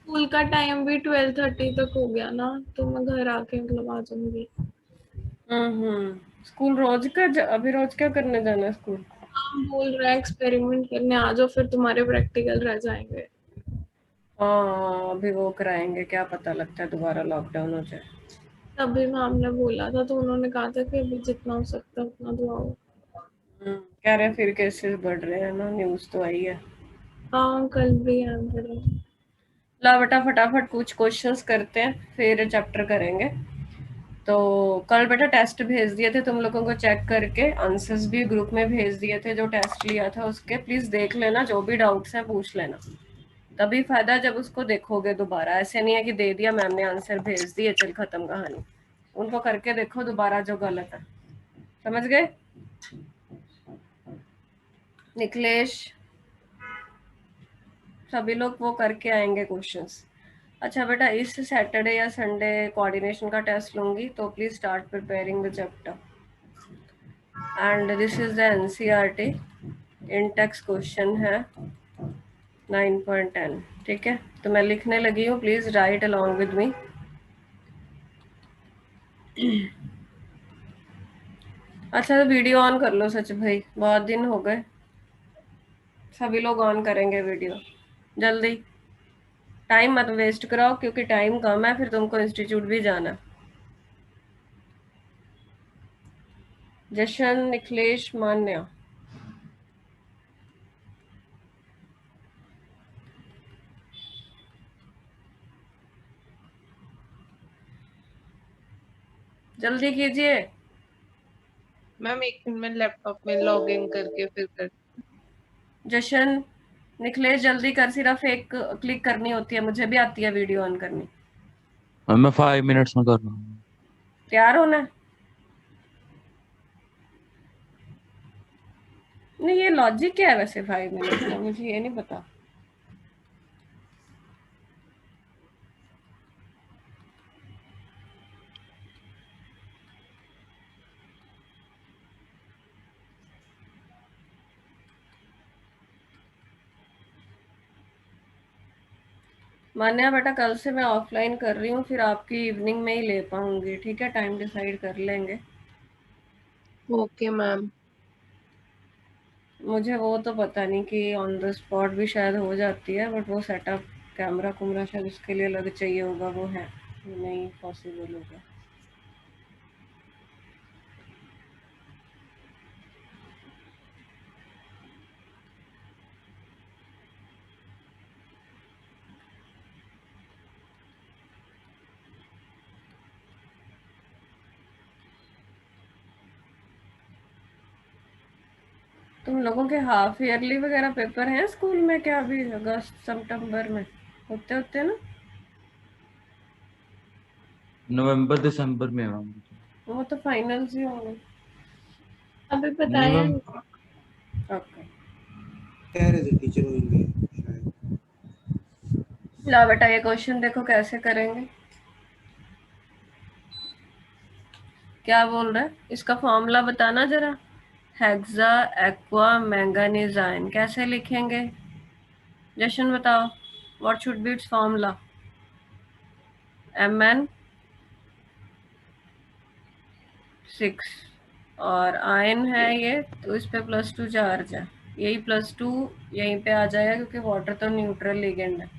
School का time भी 12:30 तक हो गया ना, तो मैं घर आके मतलब आ जाऊंगी। स्कूल रोज का अभी रोज क्या करने जाना है स्कूल? हम बोल रहे हैं एक्सपेरिमेंट करने आ जाओ, फिर तुम्हारे प्रैक्टिकल रह जाएंगे। हाँ, अभी वो कराएंगे, क्या पता लगता है दोबारा लॉकडाउन हो जाए। तभी मैम ने बोला था, तो उन्होंने कहा था कि अभी जितना हो सकता है उतना दुआओ। कह रहे हैं फिर केसेस बढ़ रहे हैं ना, न्यूज तो आई है। हाँ कल भी है बड़ा। ला बेटा फटाफट कुछ क्वेश्चंस करते हैं फिर चैप्टर करेंगे। तो कल बेटा टेस्ट भेज दिए थे तुम लोगों को, चेक करके आंसर्स भी ग्रुप में भेज दिए थे, जो टेस्ट लिया था उसके प्लीज देख लेना, जो भी डाउट्स हैं पूछ लेना। तभी फायदा जब उसको देखोगे दोबारा, ऐसे नहीं है कि दे दिया मैम ने आंसर भेज दिए चल खत्म कहानी। उनको करके देखो दोबारा जो गलत है, समझ गए? निखिलेश सभी लोग वो करके आएंगे क्वेश्चंस। अच्छा बेटा, इस सैटरडे या संडे कोऑर्डिनेशन का टेस्ट लूंगी, तो please start preparing the chapter. And this is the NCERT in text question है 9.10। ठीक है, तो मैं लिखने लगी हूँ, please right along with me. अच्छा, तो वीडियो ऑन कर लो सच भाई, बहुत दिन हो गए। सभी लोग ऑन करेंगे वीडियो जल्दी। टाइम मत वेस्ट कराओ क्योंकि टाइम कम है, फिर तुमको इंस्टीट्यूट भी जाना। जशन, निखिलेश, मान्या। जल्दी कीजिए। मैम एक मिनट में लैपटॉप में लॉग इन करके फिर कर। जशन, निखिलेश जल्दी कर, सिर्फ एक क्लिक करनी होती है, मुझे भी आती है वीडियो ऑन करनी। मैं 5 मिनट्स में कर रहा हूँ। तैयार होना है? नहीं, ये लॉजिक क्या है वैसे 5 मिनट का, मुझे ये नहीं पता। मान्या बेटा, कल से मैं ऑफलाइन कर रही हूँ, फिर आपकी इवनिंग में ही ले पाऊंगी, ठीक है? टाइम डिसाइड कर लेंगे। Okay ma'am. मुझे वो तो पता नहीं कि ऑन द स्पॉट भी शायद हो जाती है, बट वो सेटअप कैमरा कुमरा शायद उसके लिए अलग चाहिए होगा, वो है नहीं पॉसिबल होगा। तुम लोगों के हाफ ईयरली वगैरह पेपर हैं स्कूल में क्या अभी अगस्त सितंबर में होते होते ना? नवंबर दिसंबर में है। वो तो फाइनल्स ही होंगे। अभी नहीं बताया मैम, नहीं। ओके। कह रहे थे टीचर होंगे शायद। ला बेटा, ये क्वेश्चन देखो कैसे करेंगे। क्या बोल रहा है, इसका फॉर्मूला बताना जरा। हेक्सा एक्वा मैंगनीज कैसे लिखेंगे? जशन बताओ, what should be it's formula? Mn6 और आयन है ये, तो इस पे +2 चार्ज है, यही +2 यहीं पे आ जाएगा क्योंकि वाटर तो न्यूट्रल लिगेंड है।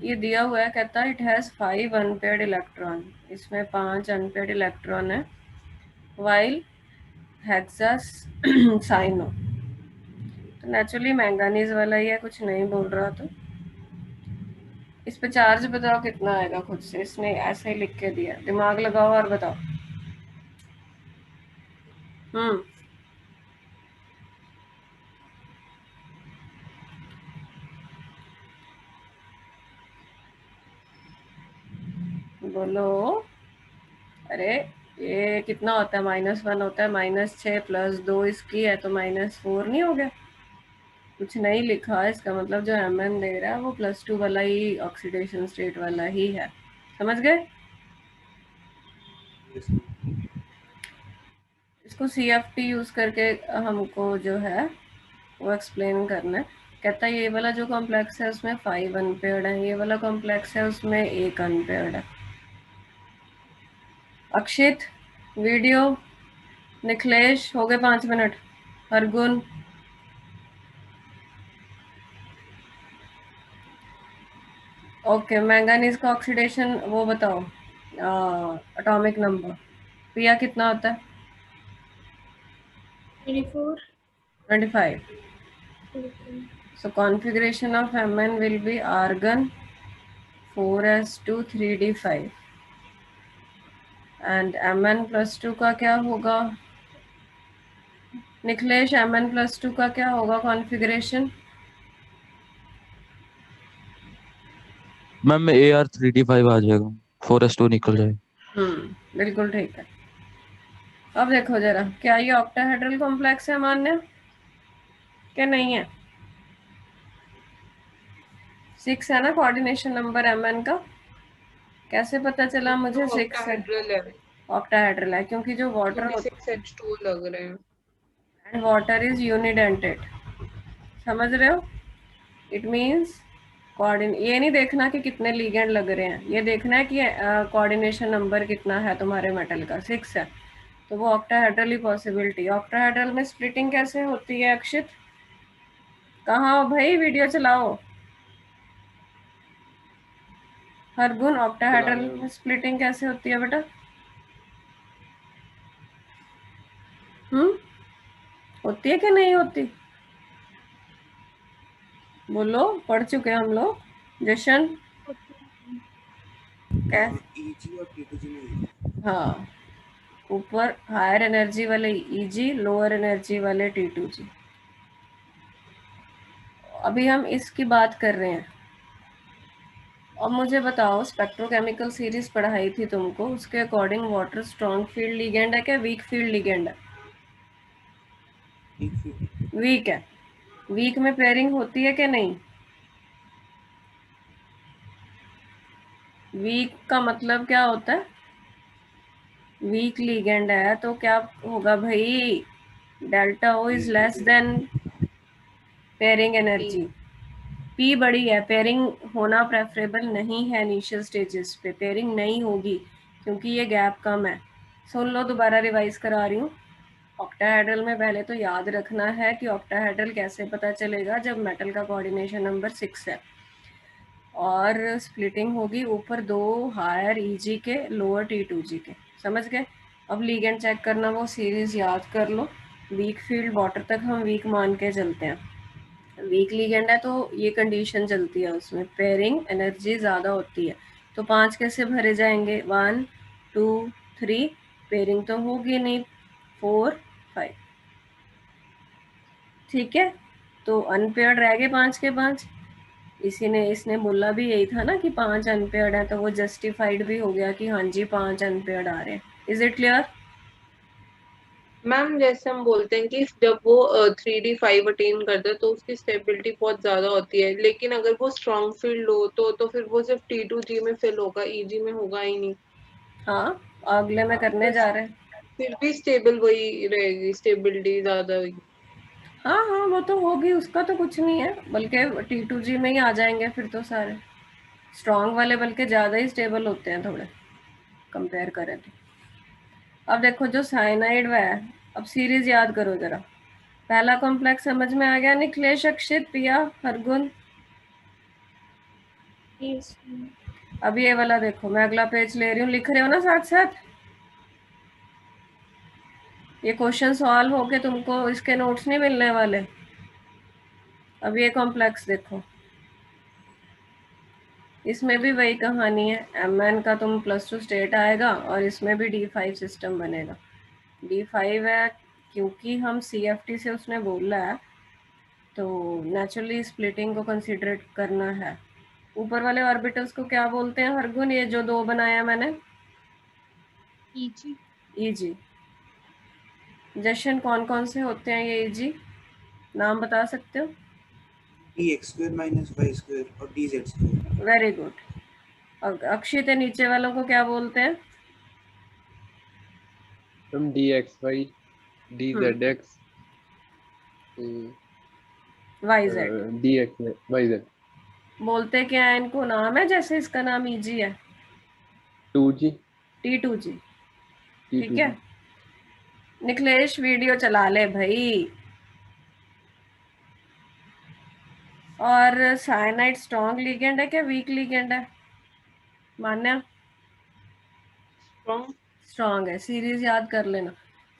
ये दिया हुआ है, कहता है इट हैज़ 5 अनपेयर्ड इलेक्ट्रॉन, इसमें 5 अनपेयर्ड इलेक्ट्रॉन है, वाइल हेक्सा साइनो। तो नेचुरली मैंगानीज वाला ही है, कुछ नहीं बोल रहा। तो इस पे चार्ज बताओ कितना आएगा, खुद से इसने ऐसे ही लिख के दिया, दिमाग लगाओ और बताओ। हम्म बोलो। अरे ये कितना होता है, -1 होता है, -6 +2 इसकी है तो -4 नहीं हो गया? कुछ नहीं लिखा है, इसका मतलब जो Mn दे रहा है वो +2 वाला ही ऑक्सीडेशन स्टेट वाला ही है, समझ गए? Yes ma'am. इसको CFT यूज करके हमको जो है वो एक्सप्लेन करना है। कहता है ये वाला जो कॉम्प्लेक्स है उसमें 5 अनपेयर्ड है, ये वाला कॉम्प्लेक्स है उसमें 1 अनपेयर्ड है। अक्षित, वीडियो, निखिलेश, हो गए 5 मिनट। हरगुन, ओके। मैंगनीज का ऑक्सीडेशन वो बताओ, एटॉमिक नंबर। पिया कितना होता है? 24. 25. Okay. So configuration of Mn will be argon 4s2 3d5 and Mn plus 2 का क्या होगा? निखिलेश, Mn plus 2 का क्या होगा कॉन्फ़िगरेशन? मैम AR3D5 आ जाएगा, 4s2 निकल जाएगा। बिल्कुल ठीक है। अब देखो जरा, क्या ये ऑक्टाहेड्रल कॉम्प्लेक्स है मान्य क्या नहीं है? 6 है ना कोऑर्डिनेशन नंबर Mn का। कैसे पता चला मुझे 6 है? ऑक्टाहेड्रल है, ऑक्टाहेड्रल है क्योंकि जो वाटर 26H2 लग रहे हैं एंड वाटर इज यूनिडेंटेड, समझ रहे हो? इट मीन्स ये नहीं देखना कि कितने लिगेंड लग रहे हैं, ये देखना है कि कोऑर्डिनेशन नंबर कितना है तुम्हारे मेटल का, 6 है, तो वो ऑक्टाहेड्रल ही पॉसिबिलिटी। ऑक्टाहेड्रल में स्प्लिटिंग कैसे होती है अक्षित? कहाँ हो भाई, वीडियो चलाओ। हरगुन, ऑक्टाहेड्रल में स्प्लिटिंग कैसे होती है बेटा? होती है कि नहीं होती? बोलो, पढ़ चुके हम लोग। जशन क्या? EG और T2G में होता है। हाँ, ऊपर हायर एनर्जी वाले EG, लोअर एनर्जी वाले T2G। अभी हम इसकी बात कर रहे हैं। अब मुझे बताओ, स्पेक्ट्रोकेमिकल सीरीज पढ़ाई थी तुमको, उसके according water strong field ligand है क्या वीक फील्ड लिगेंड है? वीक है। वीक में पेयरिंग होती है कि नहीं? वीक का मतलब क्या होता है? वीक लिगेंड है तो क्या होगा भाई? Delta O is less than pairing energy. P बड़ी है, पेयरिंग होना प्रेफरेबल नहीं है। इनिशियल स्टेजेस पे पेयरिंग नहीं होगी क्योंकि ये गैप कम है। सुन लो, दोबारा रिवाइज करा रही हूँ। ऑक्टाहेड्रल में पहले तो याद रखना है कि ऑक्टाहेड्रल कैसे पता चलेगा, जब मेटल का कोऑर्डिनेशन नंबर 6 है और स्प्लिटिंग होगी ऊपर 2 हायर EG के, लोअर T2G के। समझ गए? अब लिगेंड चेक करना, वो सीरीज याद कर लो। वीक फील्ड वाटर तक हम वीक मान के चलते हैं। वीक लिगेंड है तो ये कंडीशन चलती है, उसमें पेयरिंग एनर्जी ज़्यादा होती है। तो 5 कैसे भरे जाएंगे? 1 2 3, पेयरिंग तो होगी नहीं, 4 5। ठीक है, तो अनपेयर्ड रह गए 5 के 5। इसने बोला भी यही था ना कि 5 अनपेयर्ड है, तो वो जस्टिफाइड भी हो गया कि हाँ जी 5 अनपेयर्ड आ रहे हैं। Is it clear? मैम। जैसे हम बोलते हैं कि जब वो 3D5 अटेन करता है तो उसकी स्टेबिलिटी बहुत ज्यादा होती है, लेकिन अगर वो स्ट्रॉन्ग फील्ड हो तो फिर वो सिर्फ T2G में फिल होगा, EG में होगा ही नहीं। हाँ, अगले में करने जा रहे हैं। फिर भी स्टेबल वही रहेगी, स्टेबिलिटी ज्यादा होगी। हाँ हाँ, वो तो होगी, उसका तो कुछ नहीं है, बल्कि T2G में ही आ जाएंगे फिर तो सारे। स्ट्रॉन्ग वाले बल्कि ज़्यादा ही स्टेबल होते हैं थोड़े, कंपेयर करें तो। अब देखो जो साइनाइड है, अब सीरीज याद करो जरा। पहला कॉम्प्लेक्स समझ में आ गया निखिलेश, अक्षित, पिया, हरगुन? Yes. अब ये वाला देखो, मैं अगला पेज ले रही हूँ, लिख रहे हो ना साथ साथ? ये क्वेश्चन सॉल्व होके तुमको इसके नोट्स नहीं मिलने वाले। अब ये कॉम्प्लेक्स देखो, इसमें भी वही कहानी है। Mn का तुम +2 स्टेट आएगा और इसमें भी D5 सिस्टम बनेगा। D5 है क्योंकि हम CFT से उसने बोला है, तो नेचुरली स्प्लिटिंग को कंसिडर करना है। ऊपर वाले ऑर्बिटल्स को क्या बोलते हैं हरगुन, ये जो 2 बनाया मैंने? EG। जशन, कौन कौन से होते हैं ये EG, नाम बता सकते हो? Dx² - y² और dz²। Very good. अक्षित, नीचे वालों को क्या बोलते हैं? dxy, dzx, YZ DX YZ बोलते क्या है इनको, नाम है जैसे इसका नाम EG है, 2G T2G। ठीक है, T2G निखिलेश वीडियो चला ले भाई। और साइनाइड स्ट्रॉन्ग लिगेंड है क्या वीक लिगेंड है मान्या? स्ट्रॉन्ग। स्ट्रॉन्ग है, सीरीज याद कर लेना।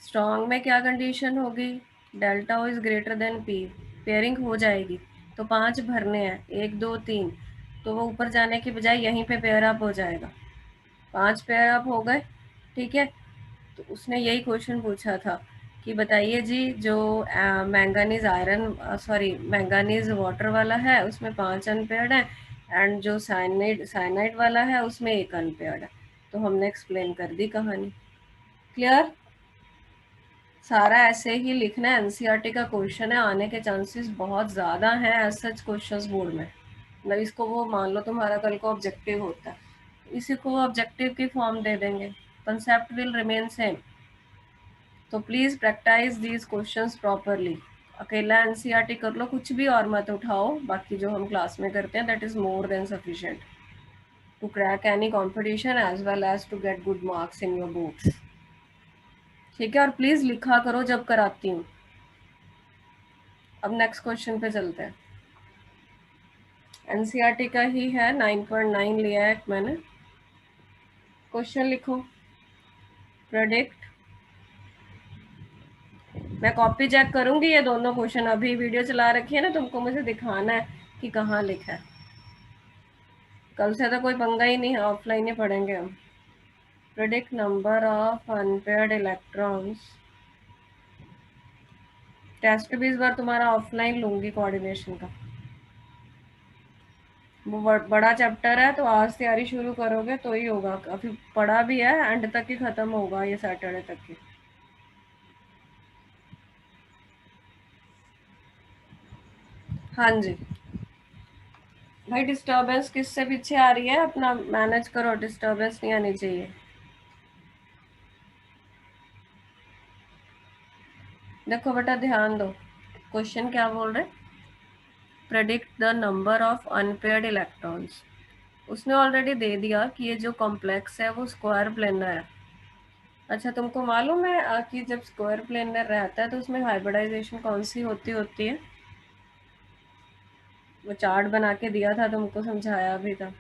स्ट्रॉन्ग में क्या कंडीशन होगी, delta O is greater than P, pairing हो जाएगी। तो 5 भरने हैं, 1 2 3, तो वो ऊपर जाने की बजाय यहीं पे पेयर अप हो जाएगा। 5 पेयर अप हो गए, ठीक है। तो उसने यही क्वेश्चन पूछा था कि बताइए जी जो manganese iron sorry manganese water वाला है उसमें 5 अनपेयर्ड है, एंड जो साइनाइड वाला है उसमें 1 अनपेयर्ड है। तो हमने एक्सप्लेन कर दी कहानी। क्लियर? सारा ऐसे ही लिखना है, एनसीईआरटी का क्वेश्चन है, आने के चांसेस बहुत ज़्यादा हैं एज सच क्वेश्चंस बोर्ड में। मतलब इसको वो मान लो तुम्हारा कल को ऑब्जेक्टिव होता है, इसी को वो ऑब्जेक्टिव की फॉर्म दे देंगे, कंसेप्ट विल रिमेन सेम। तो please practice these questions properly. अकेला एनसीईआरटी कर लो, कुछ भी और मत उठाओ, बाकी जो हम क्लास में करते हैं that is more than sufficient to crack any competition as well as to get good marks in your books. ठीक है, और प्लीज़ लिखा करो जब कराती हूँ। अब नेक्स्ट क्वेश्चन पे चलते हैं। एनसीईआरटी का ही है, 9.9 लिया है मैंने। क्वेश्चन लिखो, प्रेडिक्ट। मैं कॉपी चेक करूंगी ये दोनों क्वेश्चन, अभी वीडियो चला रखी है ना, तुमको मुझे दिखाना है कि कहाँ लिखा है। कल से तो कोई पंगा ही नहीं है, ऑफलाइन ही पढ़ेंगे हम। Predict number of unpaired electrons. Test भी इस बार तुम्हारा ऑफलाइन लूंगी कोऑर्डिनेशन का। वो बड़ा चैप्टर है, तो आज तैयारी शुरू करोगे तो ही होगा। काफी पढ़ा भी है, एंड तक ही खत्म होगा ये सैटरडे तक ही। हाँ जी भाई, डिस्टरबेंस किससे पीछे आ रही है, अपना मैनेज करो, डिस्टरबेंस नहीं आनी चाहिए। देखो बेटा ध्यान दो, क्वेश्चन क्या बोल रहे, predict the number of unpaired electrons. उसने ऑलरेडी दे दिया कि ये जो कॉम्प्लेक्स है वो स्क्वायर प्लेनर है। अच्छा तुमको मालूम है कि जब स्क्वायर प्लेनर रहता है तो उसमें हाइब्रिडाइजेशन कौन सी होती है? वो चार्ट बना के दिया था तुमको, समझाया भी था।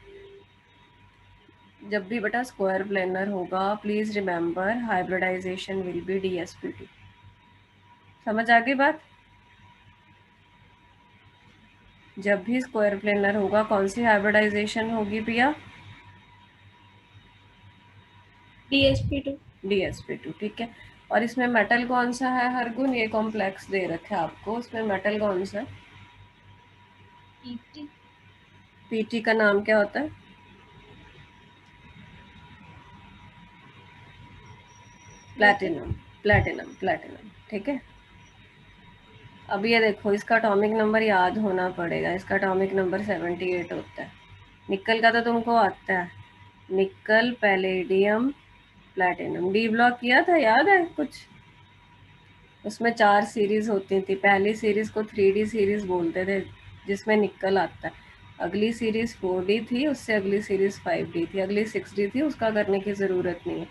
जब भी बेटा स्क्वायर प्लेनर होगा, please remember hybridization will be DsP2। समझ आ गई बात? जब भी स्क्वायर प्लेनर होगा कौन सी हाइब्रिडाइजेशन होगी पिया? DsP2। DsP2, ठीक है। और इसमें मेटल कौन सा है हर गुण? ये कॉम्प्लेक्स दे रखा है आपको, उसमें मेटल कौन सा है? PT। पीटी का नाम क्या होता है? प्लैटिनम। प्लैटिनम, प्लैटिनम, ठीक है। अब ये देखो, इसका एटॉमिक नंबर याद होना पड़ेगा। इसका एटॉमिक नंबर 78 होता है। निकल का तो तुमको आता है, निकल, पैलेडियम, प्लैटिनम। डी ब्लॉक किया था, याद है कुछ? उसमें 4 सीरीज होती थी। पहली सीरीज को 3D सीरीज बोलते थे, जिसमें निकल आता है। अगली सीरीज 4D थी, उससे अगली सीरीज 5D थी, अगली 6D थी, उसका करने की ज़रूरत नहीं है।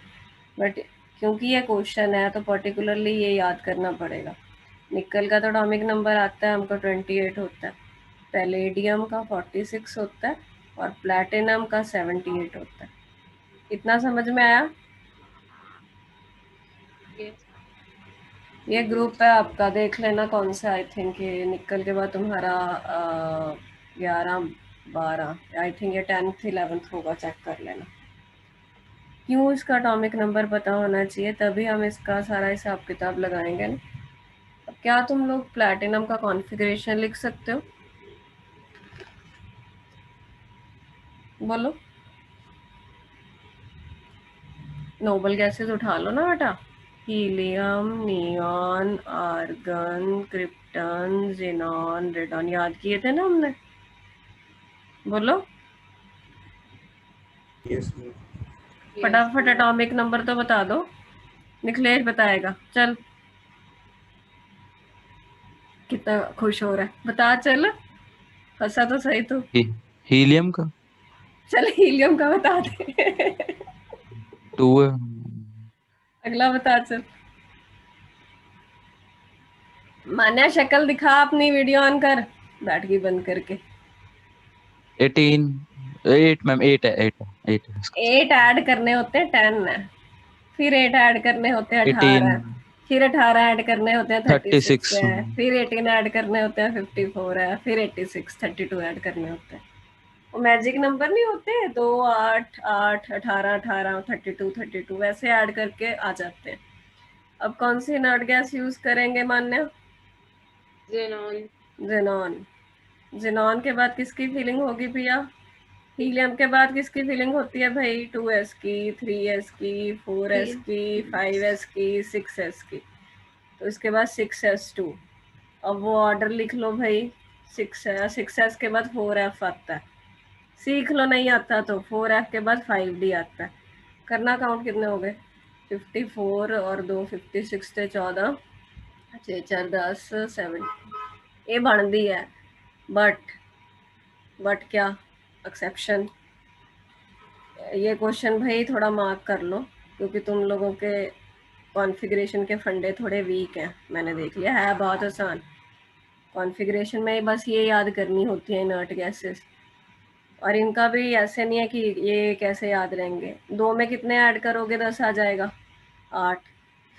बट क्योंकि ये क्वेश्चन है तो पर्टिकुलरली ये याद करना पड़ेगा। निकल का तो एटॉमिक नंबर आता है हमको 28 होता है, पैलेडियम का 46 होता है, और प्लैटिनम का 78 होता है। इतना समझ में आया? ये ग्रुप है आपका, देख लेना कौन सा। आई थिंक ये निकल के बाद तुम्हारा 11 12, आई थिंक ये 10th 11th होगा, चेक कर लेना। क्यों? इसका एटॉमिक नंबर पता होना चाहिए, तभी हम इसका सारा हिसाब किताब लगाएंगे ना। अब क्या तुम लोग प्लैटिनम का कॉन्फ़िगरेशन लिख सकते हो? बोलो। नोबल गैसेस उठा लो ना बेटा, helium, neon, argon, krypton, xenon, radon, याद किए थे ना हमने? बोलो यस मैम। फटाफट एटॉमिक नंबर तो बता दो। निखिलेश बताएगा, चल। कितना खुश हो रहा है, बता चल, हंसा तो सही तू। हीलियम का चल हीलियम का बता दे। 2 है। अगला बता चल। मान्या शक्ल दिखा अपनी, वीडियो ऑन कर, बैठ गई बंद करके। 18 8 मैम 8 है 8 है 8 है इसका। 8 ऐड करने होते हैं 10 है, फिर 8 ऐड करने होते हैं 18 18, फिर 18 ऐड करने होते हैं 36 36 है, फिर 18 ऐड करने होते हैं 54 है, फिर 86 32 ऐड करने होते हैं। वो मैजिक नंबर नहीं होते, 2 8 8 18 18 32 32 वैसे ऐड करके आ जाते हैं। अब कौन सी नॉट गैस यूज करेंगे मान्या? जेनॉन। जेनॉन। जेनॉन के बाद किसकी फीलिंग होगी भैया? हीलियम के बाद किसकी फीलिंग होती है भाई? 2s की, 3s की, 4s की, 5s की, 6s की। तो इसके बाद 6s2। अब वो ऑर्डर लिख लो भाई, 6 है, 6s के बाद 4f आता है, सीख लो, नहीं आता तो 4f के बाद 5d आता है। करना काउंट कितने हो गए? 54 और 2 56 थे 14, 6 4 10 7। ये बनती है, बट क्या एक्सेप्शन? ये क्वेश्चन भाई थोड़ा मार्क कर लो, क्योंकि तुम लोगों के कॉन्फ़िगरेशन के फंडे थोड़े वीक हैं, मैंने देख लिया है। बहुत आसान कॉन्फ़िगरेशन में बस ये याद करनी होती है इनर्ट गैसेस, और इनका भी ऐसे नहीं है कि ये कैसे याद रहेंगे। 2 में कितने ऐड करोगे 10 आ जाएगा, 8,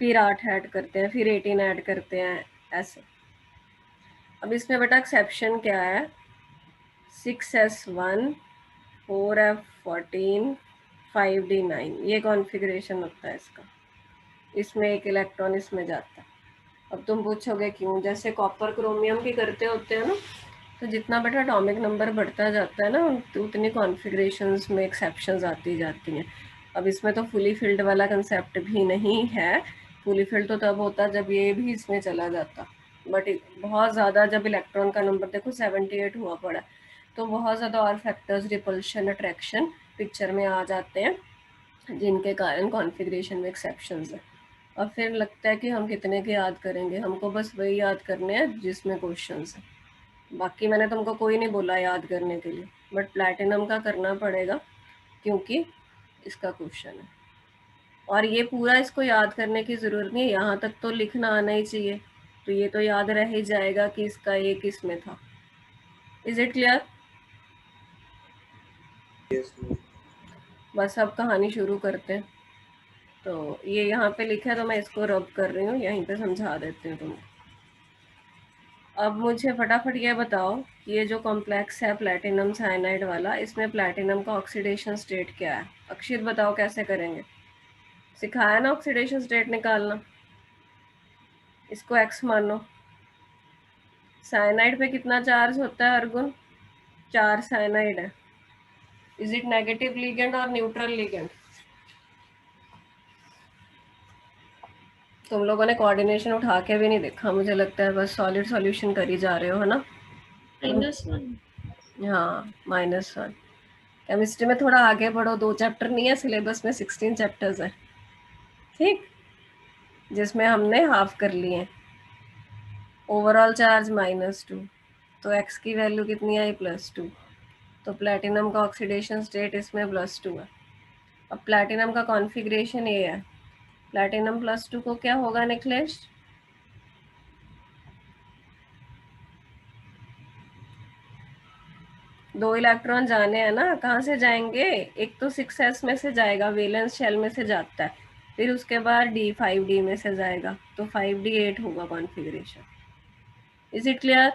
फिर 8 ऐड करते हैं, फिर 18 ऐड करते हैं, ऐसे। अब इसमें बेटा एक्सेप्शन क्या है? 6s1 4f14 5d9, ये कॉन्फ़िगरेशन होता है इसका। इसमें एक इलेक्ट्रॉन इसमें जाता है। अब तुम पूछोगे क्यों? जैसे कॉपर क्रोमियम की करते होते हैं ना, तो जितना बेटा एटॉमिक नंबर बढ़ता जाता है ना, उतनी कॉन्फ़िगरेशंस में एक्सेप्शंस आती जाती हैं। अब इसमें तो फुली फिल्ड वाला कंसेप्ट भी नहीं है। फुली फिल्ड तो तब होता जब ये भी इसमें चला जाता, बट बहुत ज़्यादा जब इलेक्ट्रॉन का नंबर देखो 78 हुआ पड़ा, तो बहुत ज़्यादा और फैक्टर्स, रिपल्शन, अट्रैक्शन पिक्चर में आ जाते हैं, जिनके कारण कॉन्फ़िगरेशन में एक्सेप्शंस है। और फिर लगता है कि हम कितने के याद करेंगे, हमको बस वही याद करने हैं जिसमें क्वेश्चंस है। बाकी मैंने तुमको कोई नहीं बोला याद करने के लिए, बट प्लैटिनम का करना पड़ेगा क्योंकि इसका क्वेश्चन है। और ये पूरा इसको याद करने की ज़रूरत नहीं है, यहाँ तक तो लिखना आना ही चाहिए, तो ये तो याद रह ही जाएगा कि इसका ये किस में था। Is it clear? Yes, ma'am. बस अब कहानी शुरू करते हैं। तो ये यहाँ पे लिखा है तो मैं इसको रब कर रही हूँ, यहीं पे समझा देती हूँ तुमको। अब मुझे फटाफट ये बताओ, ये जो कॉम्प्लेक्स है प्लैटिनम साइनाइड वाला, इसमें प्लैटिनम का ऑक्सीडेशन स्टेट क्या है? अक्षित बताओ कैसे करेंगे? सिखाया ना ऑक्सीडेशन स्टेट निकालना। इसको x मानो। साइनाइड पे कितना चार्ज होता है अर्गुन? 4 साइनाइड है। इज इट नेगेटिव लिगेंड और न्यूट्रल लिगेंड? तुम लोगों ने कोऑर्डिनेशन उठा के भी नहीं देखा, मुझे लगता है बस सॉलिड सॉल्यूशन कर ही जा रहे हो, है ना? -1। हाँ, -1। केमिस्ट्री में थोड़ा आगे बढ़ो, 2 चैप्टर नहीं है सिलेबस में, 16 चैप्टर्स है, ठीक, जिसमें हमने हाफ कर लिए। ओवरऑल चार्ज -2, तो x की वैल्यू कितनी आई? +2। तो प्लैटिनम का ऑक्सीडेशन स्टेट इसमें +2 है। अब प्लैटिनम का कॉन्फ़िगरेशन ये है, प्लैटिनम +2 को क्या होगा निखिलेश? दो इलेक्ट्रॉन जाने हैं ना, कहाँ से जाएंगे? एक तो 6s में से जाएगा, वैलेंस शेल में से जाता है, फिर उसके बाद d5d में से जाएगा, तो 5d8 होगा configuration. Is it clear?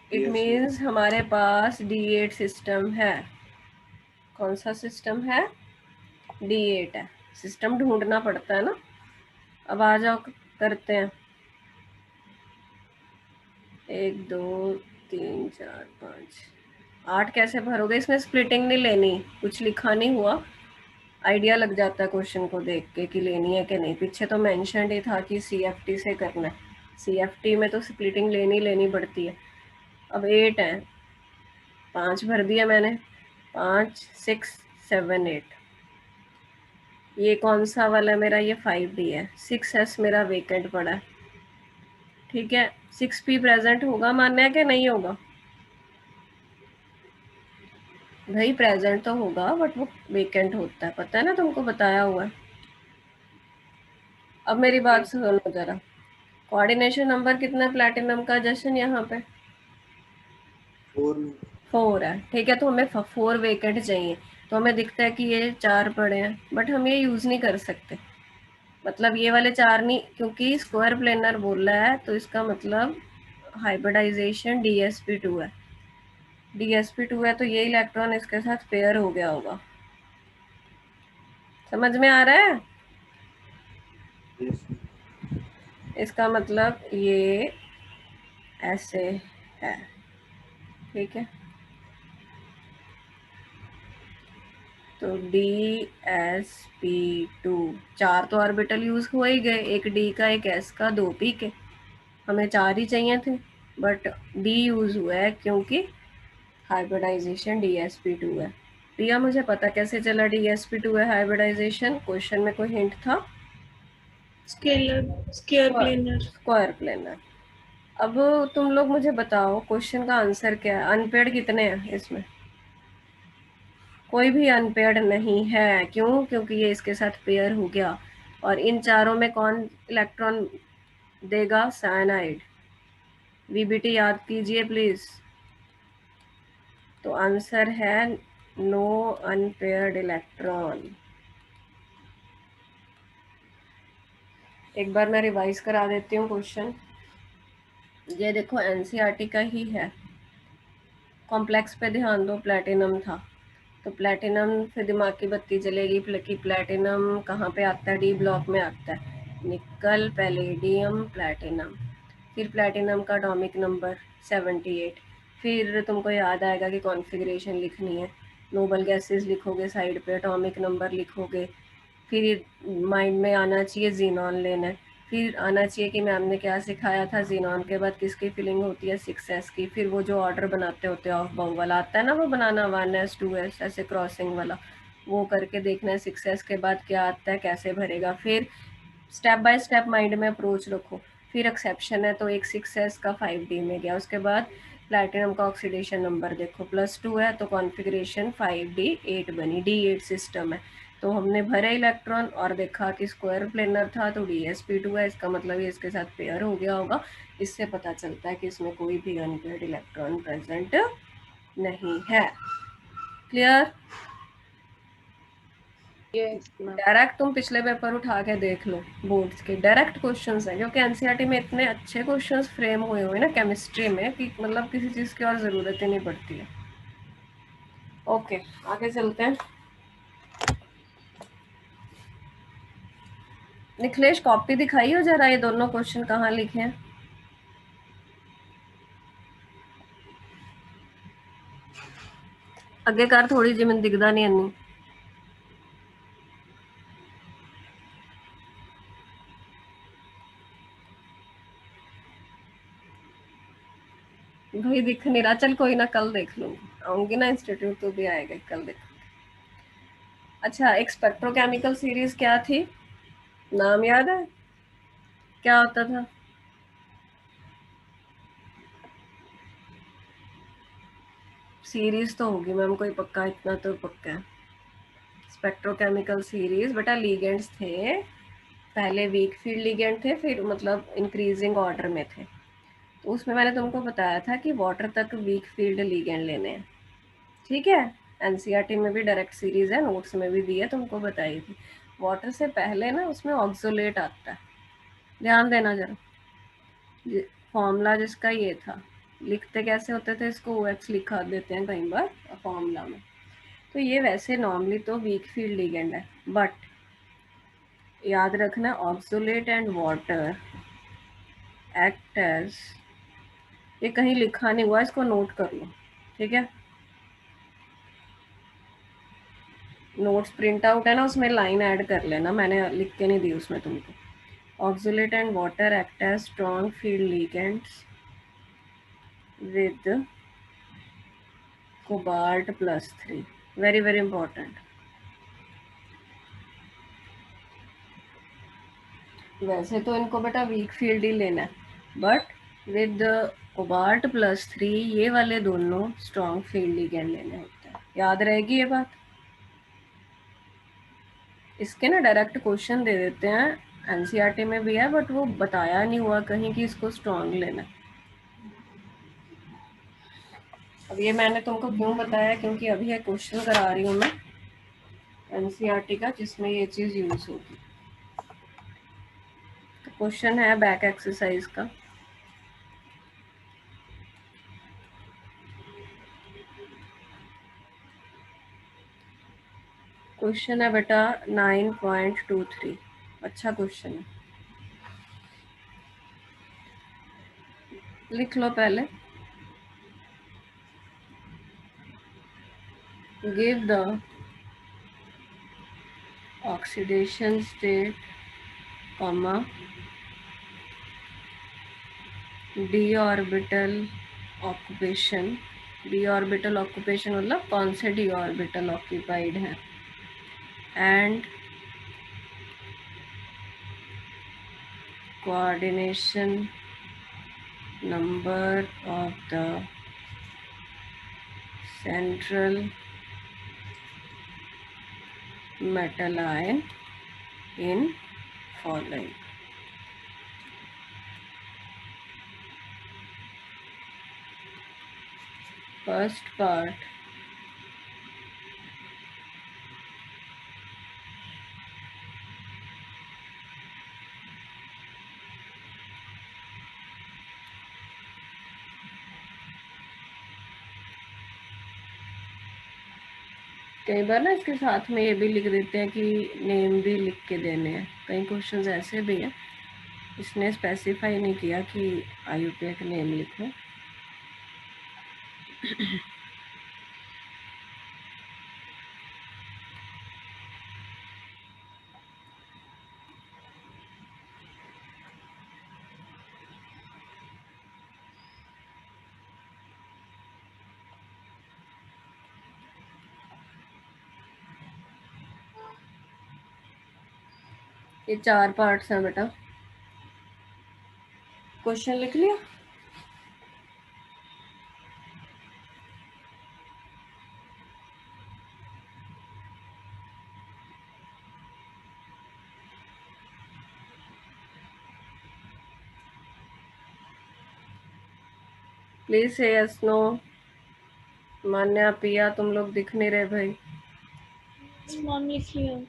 It Yes, means हमारे पास d8 सिस्टम है। कौन सा सिस्टम है? d8 है। सिस्टम ढूंढना पड़ता है ना। अब आ जाओ करते हैं। 1 2 3 4 5 8 कैसे भरोगे? इसमें स्प्लिटिंग नहीं लेनी, कुछ लिखा नहीं हुआ, आइडिया लग जाता है क्वेश्चन को देख के कि लेनी है कि नहीं। पीछे तो मेंशन ही था कि CFT से करना है, CFT में तो स्प्लिटिंग लेनी पड़ती है। अब 8 है, 5 भर दिया मैंने, 5 6 7 8। ये कौन सा वाला मेरा? ये 5D है। 6s मेरा वेकेंट पड़ा है, ठीक है, 6p प्रेजेंट होगा, मानना है कि नहीं होगा? भाई प्रेजेंट तो होगा बट वो वेकेंट होता है, पता है ना तुमको, बताया हुआ है। अब मेरी बात सुनो जरा, कोऑर्डिनेशन नंबर कितना है प्लैटिनम का जशन यहाँ पे? 4 में 4 है, ठीक है। तो हमें 4 वेकेंट चाहिए, तो हमें दिखता है कि ये 4 पड़े हैं, बट हम ये यूज़ नहीं कर सकते, मतलब ये वाले 4 नहीं, क्योंकि स्क्वायर प्लेनर बोल रहा है, तो इसका मतलब हाइब्रिडाइजेशन DsP2 है। DsP2 है तो ये इलेक्ट्रॉन इसके साथ पेयर हो गया होगा। समझ में आ रहा है? yes इसका मतलब ये ऐसे है, ठीक है। तो DsP2 4 तो ऑर्बिटल यूज हो ही गए, एक D का, एक S का, 2 P के, हमें 4 ही चाहिए थे, बट D यूज हुआ है क्योंकि हाइब्रिडाइजेशन DsP2 है। प्रिया मुझे पता कैसे चला DsP2 है हाइब्रिडाइजेशन? क्वेश्चन में कोई हिंट था? Square planar. Square planar. अब तुम लोग मुझे बताओ क्वेश्चन का आंसर क्या है? अनपेयर्ड कितने हैं इसमें? कोई भी अनपेयर्ड नहीं है, क्यों? क्योंकि ये इसके साथ पेयर हो गया, और इन चारों में कौन इलेक्ट्रॉन देगा? साइनाइड। VBT याद कीजिए प्लीज। तो आंसर है नो अनपेयर्ड इलेक्ट्रॉन। एक बार मैं रिवाइज करा देती हूँ क्वेश्चन। ये देखो NCERT का ही है, कॉम्प्लेक्स पे ध्यान दो। प्लैटिनम था, तो प्लैटिनम से दिमाग की बत्ती जलेगी कि प्लैटिनम कहाँ पे आता है? D ब्लॉक में आता है। निकल, पैलेडियम, प्लैटिनम, फिर प्लैटिनम का एटॉमिक नंबर 78। फिर तुमको याद आएगा कि कॉन्फ़िगरेशन लिखनी है, नोबल गैसेस लिखोगे साइड पे, एटॉमिक नंबर लिखोगे, फिर माइंड में आना चाहिए जीनॉन लेना है, फिर आना चाहिए कि मैम ने क्या सिखाया था, जीनॉन के बाद किसकी फिलिंग होती है? 6s की। फिर वो जो ऑर्डर बनाते होते हैं ऑफ बाउ वाला आता है ना, वो बनाना 1s 2s ऐसे क्रॉसिंग वाला, वो करके देखना है 6s के बाद क्या आता है, कैसे भरेगा। फिर स्टेप बाय स्टेप माइंड में अप्रोच रखो। फिर एक्सेप्शन है तो एक 6s का 5d में गया, उसके बाद प्लैटिनम का ऑक्सीडेशन नंबर देखो, +2 है तो कॉन्फ़िगरेशन 5d8 बनी, D8 सिस्टम है। तो हमने भरे इलेक्ट्रॉन और देखा कि स्क्वायर प्लेनर था तो DsP2 है, इसका मतलब ये इसके साथ पेयर हो गया होगा। इससे पता चलता है कि इसमें कोई भी अनपेयर्ड इलेक्ट्रॉन प्रेजेंट नहीं है। क्लियर? Yes ma'am. डायरेक्ट तुम पिछले पेपर उठा के देख लो, बोर्ड्स के डायरेक्ट क्वेश्चंस हैं, क्योंकि एनसीईआरटी में इतने अच्छे क्वेश्चंस फ्रेम हुए हुए ना केमिस्ट्री में कि मतलब किसी चीज़ की और ज़रूरत ही नहीं पड़ती है। ओके, आगे चलते हैं। निखिलेश कॉपी दिखाई हो जरा, ये दोनों क्वेश्चन कहाँ लिखे हैं? अगे कर थोड़ी जी, मैंने दिखदा नहीं अन्नी। भाई दिख नहीं रहा, चल कोई ना, कल देख लूंगी, आऊंगी ना इंस्टीट्यूट तो भी आएगा, कल देख। अच्छा, एक स्पेक्ट्रोकेमिकल सीरीज क्या थी, नाम याद है? क्या होता था? सीरीज तो होगी मैम कोई पक्का, इतना तो पक्का है। स्पेक्ट्रोकेमिकल सीरीज बेटा, लीगेंड्स थे पहले, वीक फील्ड लीगेंड थे, फिर मतलब इंक्रीजिंग ऑर्डर में थे। तो उसमें मैंने तुमको बताया था कि वाटर तक वीक फील्ड लीगेंड लेने हैं, ठीक है। एनसीईआरटी में भी डायरेक्ट सीरीज है, नोट्स में भी दी है, तुमको बताई थी। वाटर से पहले ना उसमें ऑक्सोलेट आता है, ध्यान देना जरा। फॉर्मूला जिसका ये था, लिखते कैसे होते थे इसको, OX लिखा देते हैं कई बार फॉर्मूला में। तो ये वैसे नॉर्मली तो वीक फील्ड लिगेंड है, बट याद रखना ऑक्सोलेट एंड वाटर एक्ट एज, ये कहीं लिखा नहीं हुआ, इसको नोट कर लो, ठीक है। नोट्स प्रिंट आउट है ना, उसमें लाइन ऐड कर लेना, मैंने लिख के नहीं दी उसमें तुमको। Oxalate and water act as strong field ligands with cobalt +3, very very important. वैसे तो इनको बेटा वीक फील्ड ही लेना है, बट विद कोबाल्ट +3 ये वाले दोनों स्ट्रॉन्ग फील्ड लिगेंड लेने होते हैं। याद रहेगी ये बात। इसके ना डायरेक्ट क्वेश्चन दे देते हैं, एनसीईआरटी में भी है, बट वो बताया नहीं हुआ कहीं कि इसको स्ट्रॉन्ग लेना है। अब ये मैंने तुमको क्यों बताया, क्योंकि अभी ये क्वेश्चन करा रही हूँ मैं एनसीईआरटी का जिसमें ये चीज़ यूज होगी। तो क्वेश्चन है बैक एक्सरसाइज का। क्वेश्चन है बेटा 9.23। अच्छा क्वेश्चन है, लिख लो पहले। Give the oxidation state comma D orbital occupation. D orbital occupation मतलब कौन से डी ऑर्बिटल ऑक्यूपाइड है, and coordination number of the central metal ion in following. First part, कई बार ना इसके साथ में ये भी लिख देते हैं कि नेम भी लिख के देने हैं। कई क्वेश्चंस ऐसे भी हैं, इसने स्पेसिफाई नहीं किया कि आईयूपीए का नेम लिखो। ये 4 पार्ट्स हैं बेटा। क्वेश्चन लिख लिया? Please say yes no. मान्या, पिया, तुम लोग दिख नहीं रहे भाई। मैम लिख लिया।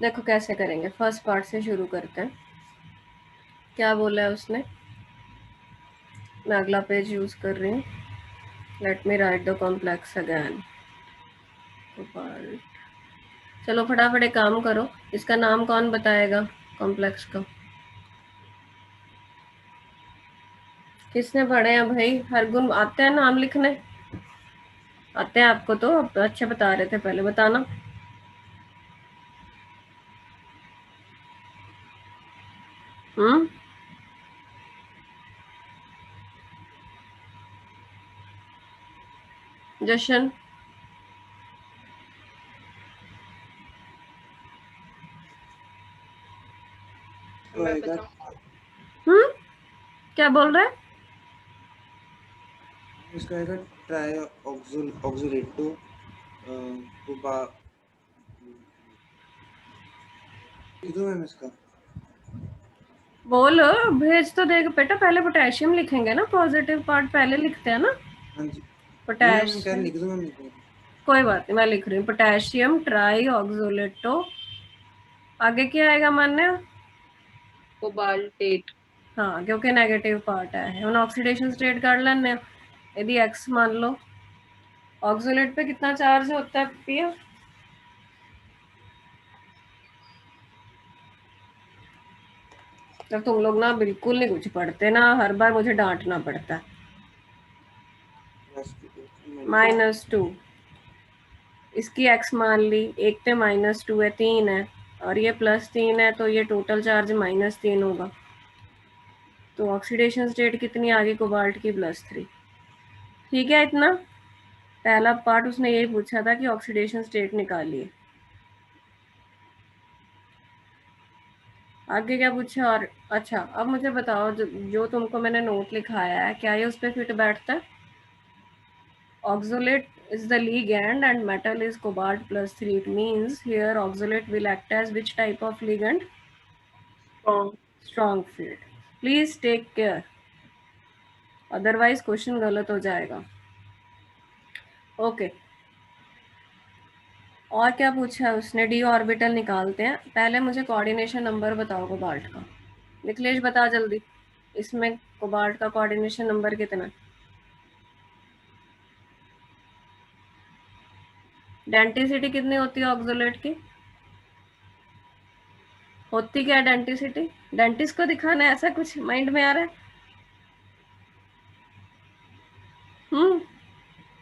देखो कैसे करेंगे, फर्स्ट पार्ट से शुरू करते हैं। क्या बोला है उसने, मैं अगला पेज यूज कर रही हूँ। Let me right the complex again. चलो फटाफट एक काम करो, इसका नाम कौन बताएगा कॉम्प्लेक्स का? किसने पढ़े हैं भाई? हर गुण आते हैं नाम लिखने? आते हैं आपको? तो अब अच्छे बता रहे थे, पहले बताना। जशन, मैं बता क्या बोल रहे हैं? इसका है ट्राई ऑक्सुलेटो लिखो मैम इसका। बोल, भेज तो देगा बेटा। पहले पोटेशियम लिखेंगे ना, पॉजिटिव पार्ट पहले लिखते हैं ना। हाँ जी पोटेशियम, लिख दो मैम, लिख दो। कोई बात नहीं, मैं लिख रही हूँ। पोटेशियम ट्राई ऑक्सोलेटो, आगे क्या आएगा मान्य? कोबाल्टेट। हाँ, क्योंकि नेगेटिव पार्ट है। हम ऑक्सीडेशन स्टेट कर लेने। यदि एक्स मान लो, ऑक्सोलेट पे कितना चार्ज होता है पिया? तो तुम लोग ना बिल्कुल नहीं कुछ पढ़ते ना, हर बार मुझे डांटना पड़ता है। -2, इसकी एक्स मान ली, एक पे -2 है, 3 है, और ये +3 है, तो ये टोटल चार्ज -3 होगा। तो ऑक्सीडेशन स्टेट कितनी आ गई कोबाल्ट की? +3। ठीक है, इतना पहला पार्ट उसने यही पूछा था कि ऑक्सीडेशन स्टेट निकालिए। आगे क्या पूछा? और अच्छा अब मुझे बताओ, जो तुमको मैंने नोट लिखाया है, क्या ये उस पर फिट बैठता है? Oxalate is the ligand and metal is cobalt plus 3. It means here oxalate will act as which type of ligand? Strong. Strong field. Please take care, otherwise question गलत हो जाएगा. ओके और क्या पूछा है उसने? डी ऑर्बिटल निकालते हैं. पहले मुझे कोऑर्डिनेशन नंबर बताओ कोबाल्ट का. निखिलेश बता जल्दी, इसमें कोबाल्ट का कोऑर्डिनेशन नंबर कितना है? डेंटिसिटी कितनी होती है ऑक्सोलेट की? होती क्या डेंटिसिटी? डेंटिस्ट को दिखाना है, ऐसा कुछ माइंड में आ रहा है?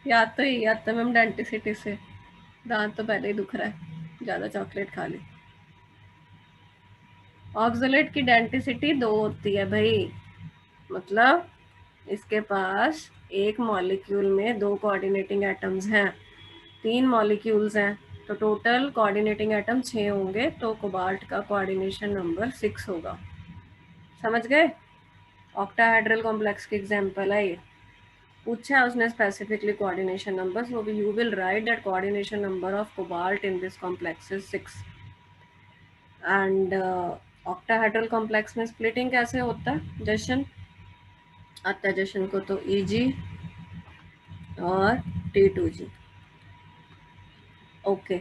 याद तो मैम डेंटिसिटी से दांत तो पहले ही दुख रहा है, ज़्यादा चॉकलेट खा ली. ऑक्सोलेट की डेंटिसिटी 2 होती है भाई, मतलब इसके पास एक मॉलिक्यूल में 2 कोऑर्डिनेटिंग एटम्स हैं, 3 मॉलिक्यूल्स हैं, तो टोटल कोऑर्डिनेटिंग एटम 6 होंगे, तो कोबाल्ट का कोऑर्डिनेशन नंबर 6 होगा. समझ गए? ऑक्टाहेड्रल कॉम्प्लेक्स की एग्जांपल है ये. पूछा है उसने specifically coordination number, so you will write that coordination number of cobalt in this complex is 6. And octahedral complex में स्प्लिटिंग कैसे होता है? जशन आता है जशन को तो Eg और T2G. ओके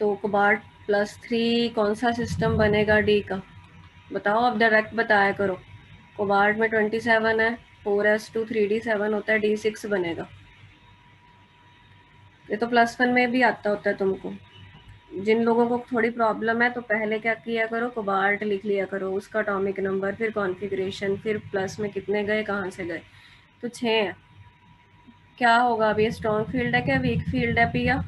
तो कोबाल्ट प्लस 3 कौन सा सिस्टम बनेगा डी का? बताओ, अब डायरेक्ट बताया करो. कोबाल्ट में 27 है, 4s2 3d7 होता है, d6 बनेगा. ये तो +1 में भी आता होता है तुमको. जिन लोगों को थोड़ी प्रॉब्लम है तो पहले क्या किया करो, कोबाल्ट लिख लिया करो, उसका एटॉमिक नंबर, फिर कॉन्फ़िगरेशन, फिर प्लस में कितने गए, कहाँ से गए. तो 6 है. क्या होगा अब? ये स्ट्रॉन्ग फील्ड है क्या वीक फील्ड है पिया?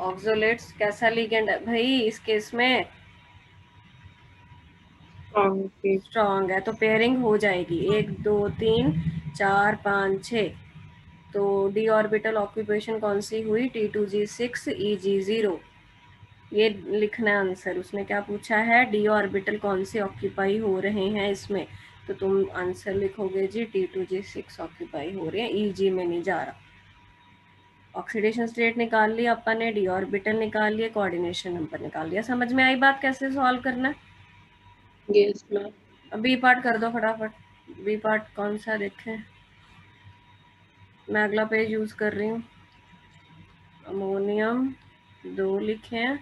ऑक्सोलेट्स कैसा लिगेंड है भाई इस केस में? स्ट्रॉन्ग है, तो पेयरिंग हो जाएगी 1 2 3 4 5 6. तो डी ऑर्बिटल ऑक्यूपेशन कौन सी हुई? T2G6 Eg0. ये लिखना है आंसर. उसने क्या पूछा है? डी ऑर्बिटल कौन से ऑक्यूपाई हो रहे हैं इसमें, तो तुम आंसर लिखोगे जी T2G6 ऑक्यूपाई हो रहे हैं, Eg में नहीं जा रहा. ऑक्सीडेशन स्टेट निकाल लिया अपन ने, डी ऑर्बिटल निकाल लिया, कोऑर्डिनेशन नंबर निकाल लिया. समझ में आई बात कैसे सॉल्व करना है? Yes ma'am. अब बी पार्ट कर दो फटाफट. बी पार्ट कौन सा देखें? मैं अगला पेज यूज कर रही हूँ. अमोनियम 2 लिखे हैं,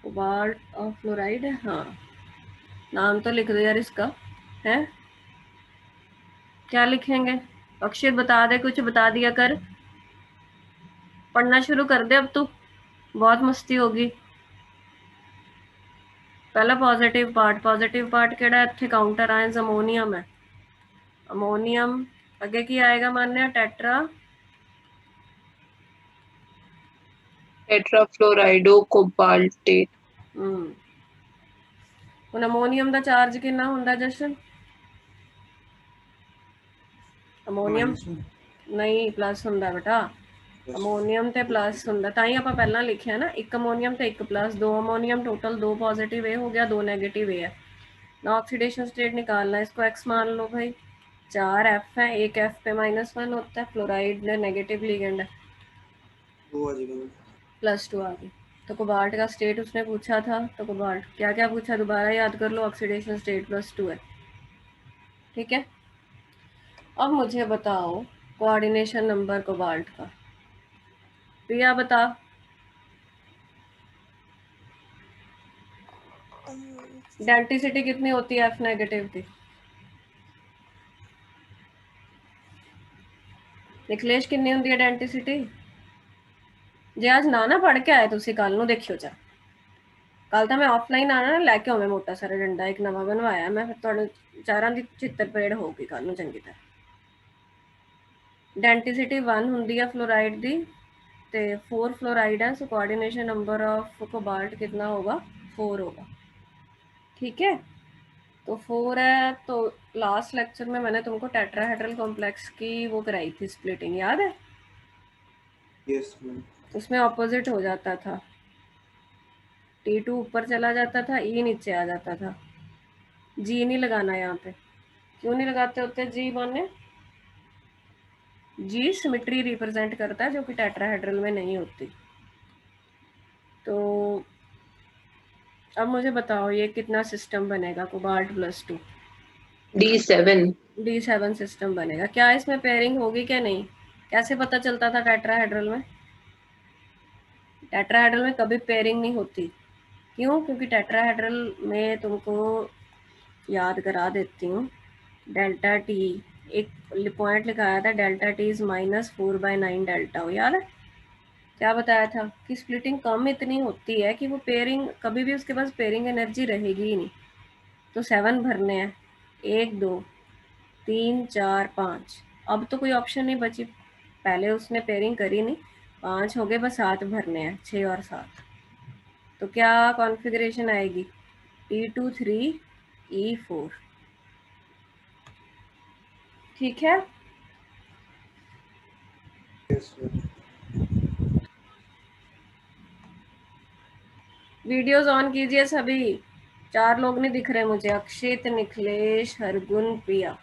कोबाल्ट और फ्लोराइड है. हाँ नाम तो लिख दो यार इसका. है क्या लिखेंगे? अक्षर बता दे, कुछ बता दिया कर. पढ़ना शुरू कर दे अब तू, बहुत मस्ती होगी. पहला पॉजिटिव पार्ट केड़ा इत्थे? काउंटर आयंस अमोनियम है. अमोनियम अगे की आएगा मान्या? टेट्राफ्लोराइडो कोबाल्टेट. ਹੁਣ अमोनियम ਦਾ ਚਾਰਜ ਕਿੰਨਾ ਹੁੰਦਾ ਜਸ਼ਨ? ਅਮੋਨੀਅਮ ਨਹੀਂ ਪਲੱਸ ਹੁੰਦਾ ਬੇਟਾ. ਅਮੋਨੀਅਮ ਤੇ ਪਲੱਸ ਹੁੰਦਾ, ਤਾਂ ਹੀ ਆਪਾਂ ਪਹਿਲਾਂ ਲਿਖਿਆ ਨਾ, ਇੱਕ ਅਮੋਨੀਅਮ ਤੇ ਇੱਕ ਪਲੱਸ, 2 अमोनियम टोटल, 2 पॉजिटिव ए हो गया, 2 नेगेटिव ए है ना. ऑक्सीडेशन स्टेट निकालना है, इसको x मान लो भाई. 4 F है, एक F पे -1 होता है. फ्लोराइड नेगेटिव लिगेंड है, +2 आ गई. तो कोबाल्ट का स्टेट उसने पूछा था, तो कोबाल्ट क्या क्या पूछा दोबारा याद कर लो. ऑक्सीडेशन स्टेट +2 है. ठीक है. अब मुझे बताओ कोऑर्डिनेशन नंबर कोबाल्ट का. प्रिया बता. डेंटिसिटी कितनी होती है F नेगेटिव की? निखिलेश कितनी होती है डेंटिसिटी? जे आज ना पढ़ के आए तुसी, कल नूं देखियो जा. कल तो मैं ऑफलाइन आना ना, लैके आवे मोटा सारा डंडा, एक नवा बनवाया मैं, फिर तुहानूं चारां दी चित्तर परेड होगी कल नूं चंगी तरह. डेंटिसिटी 1 हुंदी है फ्लोराइड दी, ते 4 फ्लोराइड है, so coordination number of cobalt कितना होगा? 4 होगा. ठीक है. तो 4 है. तो लास्ट लेक्चर में मैंने तुमको टेट्राहेड्रल कॉम्प्लेक्स की वो कराई थी स्प्लिटिंग, याद है? Yes ma'am. उसमें ऑपोजिट हो जाता था. T2 ऊपर चला जाता था, E नीचे आ जाता था। G नहीं लगाना यहाँ पे, क्यों नहीं लगाते होते G माने? G सिमेट्री रिप्रेजेंट करता है जो कि टेट्राहेड्रल में नहीं होती। तो अब मुझे बताओ ये कितना सिस्टम बनेगा कोबाल्ट +2? D7 सिस्टम बनेगा। क्या इसमें पेयरिंग होगी क्या नहीं? कैसे पता चलता था टेट्राहेड्रल में? टेट्राहेड्रल में कभी पेयरिंग नहीं होती। क्यों? क्योंकि टेट्राहेड्रल में तुमको याद करा देती हूँ, डेल्टा टी एक पॉइंट लिखाया था, डेल्टा टी इज -4/9 डेल्टा हो, याद है? क्या बताया था कि स्प्लिटिंग कम इतनी होती है कि वो पेयरिंग कभी भी उसके पास पेयरिंग एनर्जी रहेगी ही नहीं। तो 7 भरने हैं, 1 2 3 4 5। अब तो कोई ऑप्शन नहीं बची, पहले उसने पेयरिंग करी नहीं, 5 हो गए, बस 7 भरने हैं, 6 और 7। तो क्या कॉन्फ़िगरेशन आएगी? T2 3 E4। ठीक है, Yes, sir. वीडियोस ऑन कीजिए सभी। 4 लोग नहीं दिख रहे मुझे, अक्षित, निखिलेश, हरगुन, प्रिया।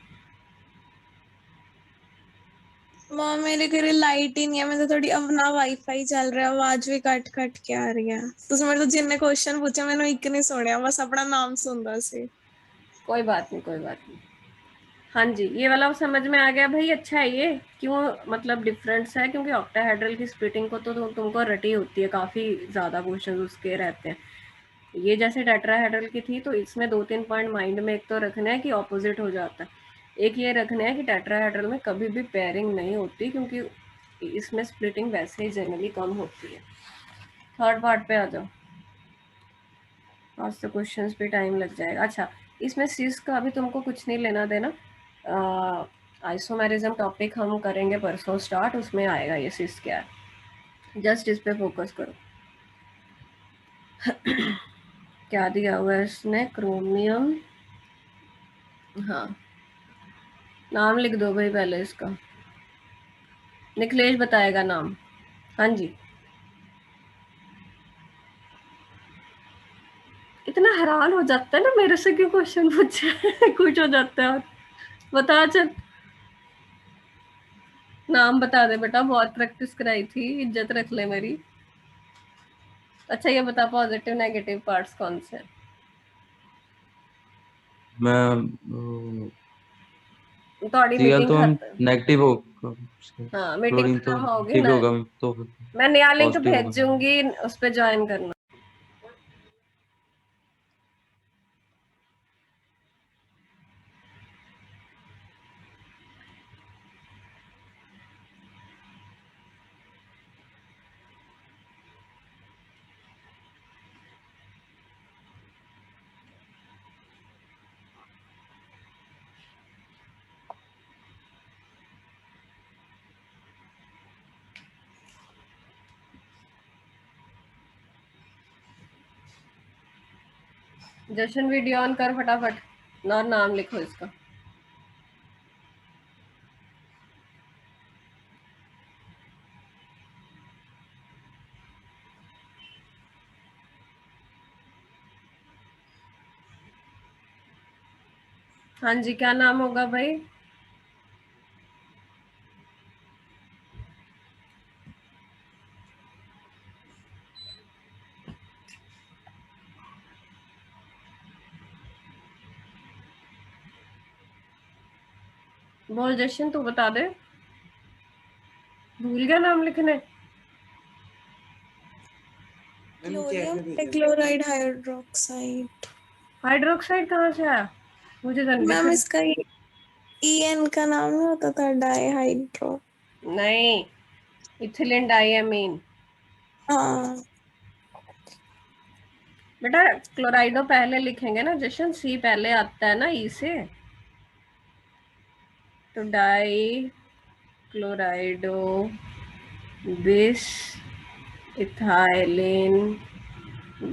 माँ मेरे घर लाइट ही नहीं है, मैं तो थोड़ी अब ना वाईफाई चल रहा है, आवाज भी कट कट के आ रही है। तुम मेरे तो जिन्ने क्वेश्चन पूछे मैंने एक नहीं सुनिया, बस अपना नाम सुनता सी। कोई बात नहीं, कोई बात नहीं। हाँ जी, ये वाला समझ में आ गया भाई। अच्छा है ये, क्यों मतलब डिफरेंस है? क्योंकि ऑक्टाहेड्रल की स्प्लिटिंग को तो तुमको रटी होती है, काफ़ी ज़्यादा क्वेश्चन उसके रहते हैं। ये जैसे टेट्राहेड्रल की थी, तो इसमें 2-3 पॉइंट माइंड में एक तो रखना है कि ऑपोजिट हो जाता है, एक ये रखना है कि टेट्राहेड्रल में कभी भी पेयरिंग नहीं होती, क्योंकि इसमें स्प्लिटिंग वैसे ही जनरली कम होती है। थर्ड पार्ट पे आ जाओ, आज तो क्वेश्चंस पे टाइम लग जाएगा। अच्छा, इसमें सिस का अभी तुमको कुछ नहीं लेना देना, आइसोमेरिज्म टॉपिक हम करेंगे परसों स्टार्ट, उसमें आएगा ये सिस क्या है, जस्ट इस पे फोकस करो। क्या दिया हुआ है इसने? क्रोमियम, हाँ नाम लिख दो भाई पहले इसका, निखिलेश बताएगा नाम। हाँ जी, इतना हैरान हो जाता है ना मेरे से, क्यों क्वेश्चन पूछे कुछ हो जाता है। और बता, चल नाम बता दे बेटा, बहुत प्रैक्टिस कराई थी, इज्जत रख ले मेरी। अच्छा ये बता, पॉजिटिव नेगेटिव पार्ट्स कौन से हैं? मैं थोड़ी Cl मीटिंग तो हम खत्म, नेगेटिव होगा, हाँ मीटिंग क्लोरीन तो खत्म होगी ठीक ना, होगा, तो मैं नया लिंक पॉजिटिव होगा। भेजूंगी, उस पर ज्वाइन करना। जशन वीडियो ऑन कर फटाफट, और नाम लिखो इसका। हाँ जी, क्या नाम होगा भाई? बोल जशन, तू बता दे, भूल गया नाम लिखने। क्लोरियम क्लोराइड हाइड्रोक्साइड। हाइड्रोक्साइड कहाँ से आया? मुझे तो मैम इसका EN का नाम नहीं होता था, डाई हाइड्रो? नहीं, इथिलीन डाइएमीन। हाँ बेटा क्लोराइडो पहले लिखेंगे ना जशन, सी पहले आता है ना ई से, तो डाई क्लोराइडो बिस ethylene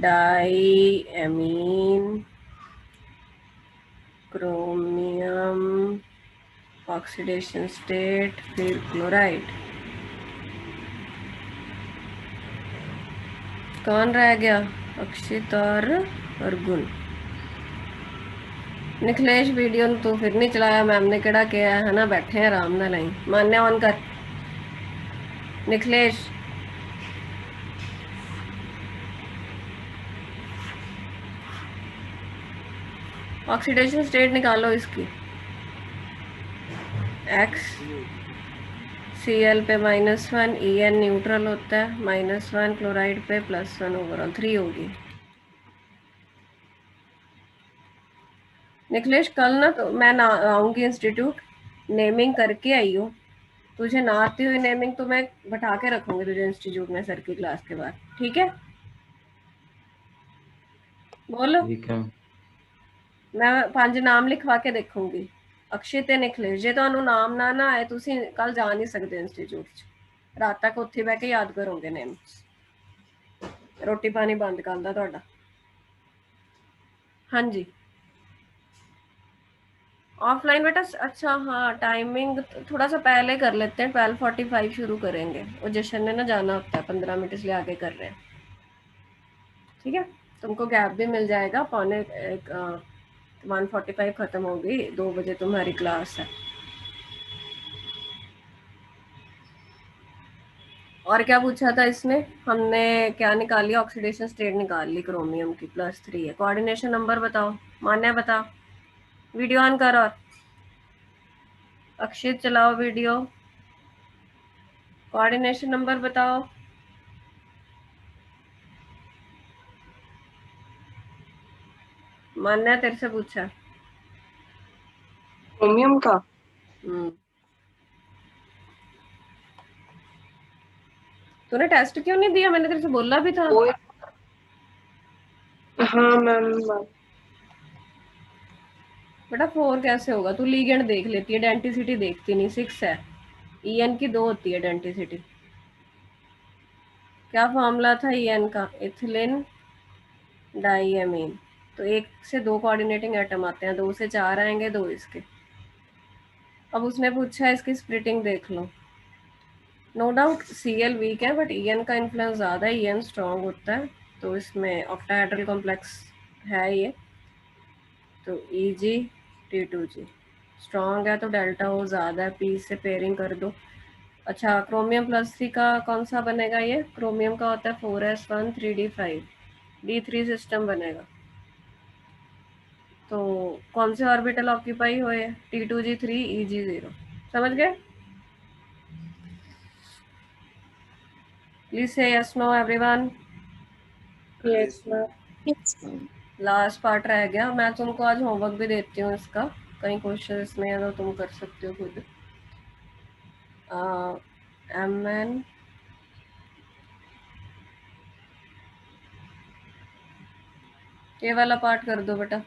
diamine chromium oxidation state, फिर क्लोराइड। कौन रह गया? अक्षित और अर्गुन। निखिलेश वीडियो तो फिर नहीं चलाया मैम ने, केड़ा किया है ना, बैठे हैं आराम नाल। आई मान्य ऑन कर निखिलेश। ऑक्सीडेशन स्टेट निकालो इसकी। एक्स Cl पे -1, En न्यूट्रल होता है, -1 क्लोराइड पे +1 ओवरऑल 3 होगी। निखिलेश कल ना तो मैं ना आऊँगी इंस्टीट्यूट, नेमिंग करके आई हो। तुझे ना आती हुई नेमिंग तो मैं बैठा के रखूंगी तुझे इंस्टीट्यूट में सर की क्लास के बाद, ठीक है? बोलो। ठीक है। मैं 5 नाम लिखवा के देखूंगी। अक्षित ते निखिलेश, जे ਤੁਹਾਨੂੰ ਨਾਮ ਨਾ ਆਏ ਤੁਸੀਂ ਕੱਲ ਜਾ ਨਹੀਂ ਸਕਦੇ ਇੰਸਟੀਚਿਊਟ 'ਚ। ਰਾਤ ਤੱਕ ਉੱਥੇ ਬਹਿ ਕੇ ਯਾਦ ਕਰੋਗੇ ਨੇਮ। ਰੋਟੀ ਪਾਣੀ ਬੰਦ ਕਰਦਾ ਤੁਹਾਡਾ। हाँ जी ऑफलाइन बेटा। अच्छा हाँ, टाइमिंग थोड़ा सा पहले कर लेते हैं, 12:45 शुरू करेंगे। वो जशन ने ना जाना होता है, 15 मिनट इसलिए आगे कर रहे हैं, ठीक है? तुमको गैप भी मिल जाएगा, 1:45 खत्म होगी, 2 बजे तुम्हारी क्लास है। और क्या पूछा था इसने? हमने क्या निकाली? ऑक्सीडेशन स्टेट निकाल ली क्रोमियम की, +3 है। कोऑर्डिनेशन नंबर बताओ, मान्य बता। वीडियो ऑन कर। और अक्षित चलाओ वीडियो। कोऑर्डिनेशन नंबर बताओ। मान्य तेरे से पूछा क्रोमियम का। तूने टेस्ट क्यों नहीं दिया? मैंने तेरे से बोला भी था। वो हाँ मैम। बेटा 4 कैसे होगा? तू लीगेंड देख लेती है, डेंटिसिटी देखती नहीं। 6 है, En की 2 होती है डेंटिसिटी। क्या फॉर्मूला था En का? Ethylene diamine. तो 1 से 2 कोऑर्डिनेटिंग एटम आते हैं, 2 से 4 आएंगे, 2 इसके। अब उसने पूछा इसकी स्प्लिटिंग देख लो। नो डाउट Cl वीक है, बट En का इन्फ्लुएंस ज़्यादा है, En स्ट्रॉन्ग होता है, तो इसमें ऑक्टाहेड्रल कॉम्प्लेक्स है ये। तो Eg T2G स्ट्रॉन्ग है, तो डेल्टा O ज़्यादा है, P से पेयरिंग कर दो। अच्छा, क्रोमियम +3 का कौन सा बनेगा? ये क्रोमियम का होता है 4s1 3d5 D3 सिस्टम बनेगा। तो कौन से ऑर्बिटल ऑक्यूपाई हुए? T2G3 Eg0। समझ गए? Please say yes no everyone. Yes ma'am. Yes. Last part रह गया, मैं तुमको आज होमवर्क भी देती हूँ इसका, कई क्वेश्चन इसमें है तो तुम कर सकते हो खुद। Mn ये वाला पार्ट कर दो बेटा।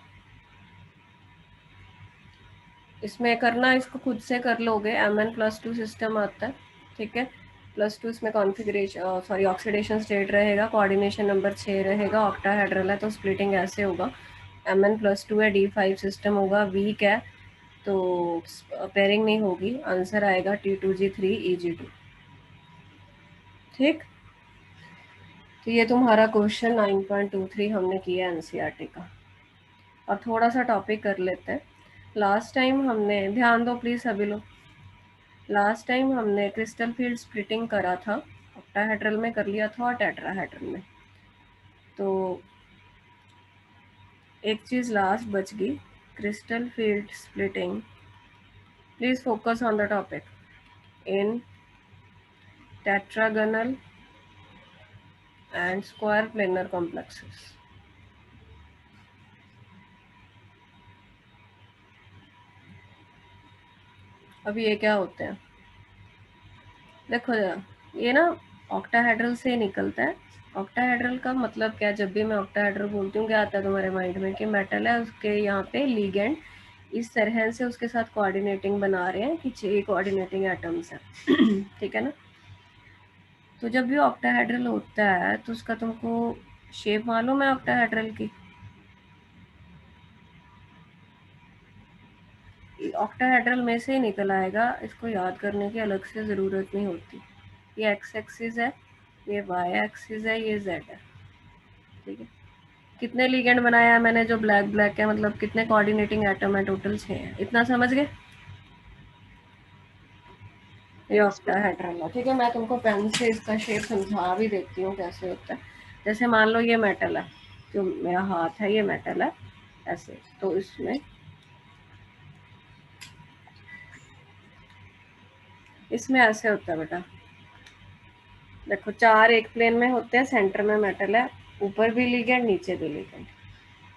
इसमें करना, इसको खुद से कर लोगे। Mn+2 सिस्टम आता है, ठीक है? +2 इसमें कॉन्फ़िगरेशन सॉरी ऑक्सीडेशन स्टेट रहेगा, कोऑर्डिनेशन नंबर 6 रहेगा, ऑक्टाहेड्रल है तो स्प्लिटिंग ऐसे होगा। Mn+2 है, D5 सिस्टम होगा, वीक है तो पेयरिंग नहीं होगी, आंसर आएगा T2G3 Eg2, ठीक? तो ये तुम्हारा क्वेश्चन 9.23 हमने किया एनसीईआरटी का। अब थोड़ा सा टॉपिक कर लेते हैं। लास्ट टाइम हमने, ध्यान दो प्लीज सभी लोग, लास्ट टाइम हमने क्रिस्टल फील्ड स्प्लिटिंग करा था, ऑक्टाहेड्रल में कर लिया था और टेट्राहेड्रल में। तो एक चीज लास्ट बच गई, crystal field splitting. Please focus on the topic in tetragonal and square planar complexes. अब ये क्या होते हैं देखो जरा, ये ना ऑक्टाहेड्रल से निकलता है। ऑक्टाहेड्रल का मतलब क्या? जब भी मैं ऑक्टाहेड्रल बोलती हूँ क्या आता है तुम्हारे माइंड में? कि मेटल है, उसके यहाँ पे लिगेंड इस तरह से उसके साथ कोऑर्डिनेटिंग बना रहे हैं कि 6 कोऑर्डिनेटिंग एटम्स हैं ठीक है ना? तो जब भी ऑक्टाहेड्रल होता है तो उसका तुमको शेप मालूम है ऑक्टाहेड्रल की? ऑक्टाहेड्रल में से ही निकल आएगा, इसको याद करने की अलग से ज़रूरत नहीं होती। ये एक्स एक्सिस है, ये वाई एक्सिस है, ये जेड है, ठीक है? कितने लिगेंड बनाया है मैंने जो ब्लैक ब्लैक है, मतलब कितने कोऑर्डिनेटिंग एटम है, टोटल 6 है। इतना समझ गए? ये ऑक्टाहेड्रल है। ठीक है, मैं तुमको पेन से इसका शेप समझा भी देती हूँ कैसे होता है। जैसे मान लो ये मेटल है, जो मेरा हाथ है ये मेटल है ऐसे, तो इसमें ऐसे होता है बेटा। देखो 4 एक प्लेन में होते हैं, सेंटर में मेटल है, ऊपर भी लिगेंड नीचे भी लिगेंड।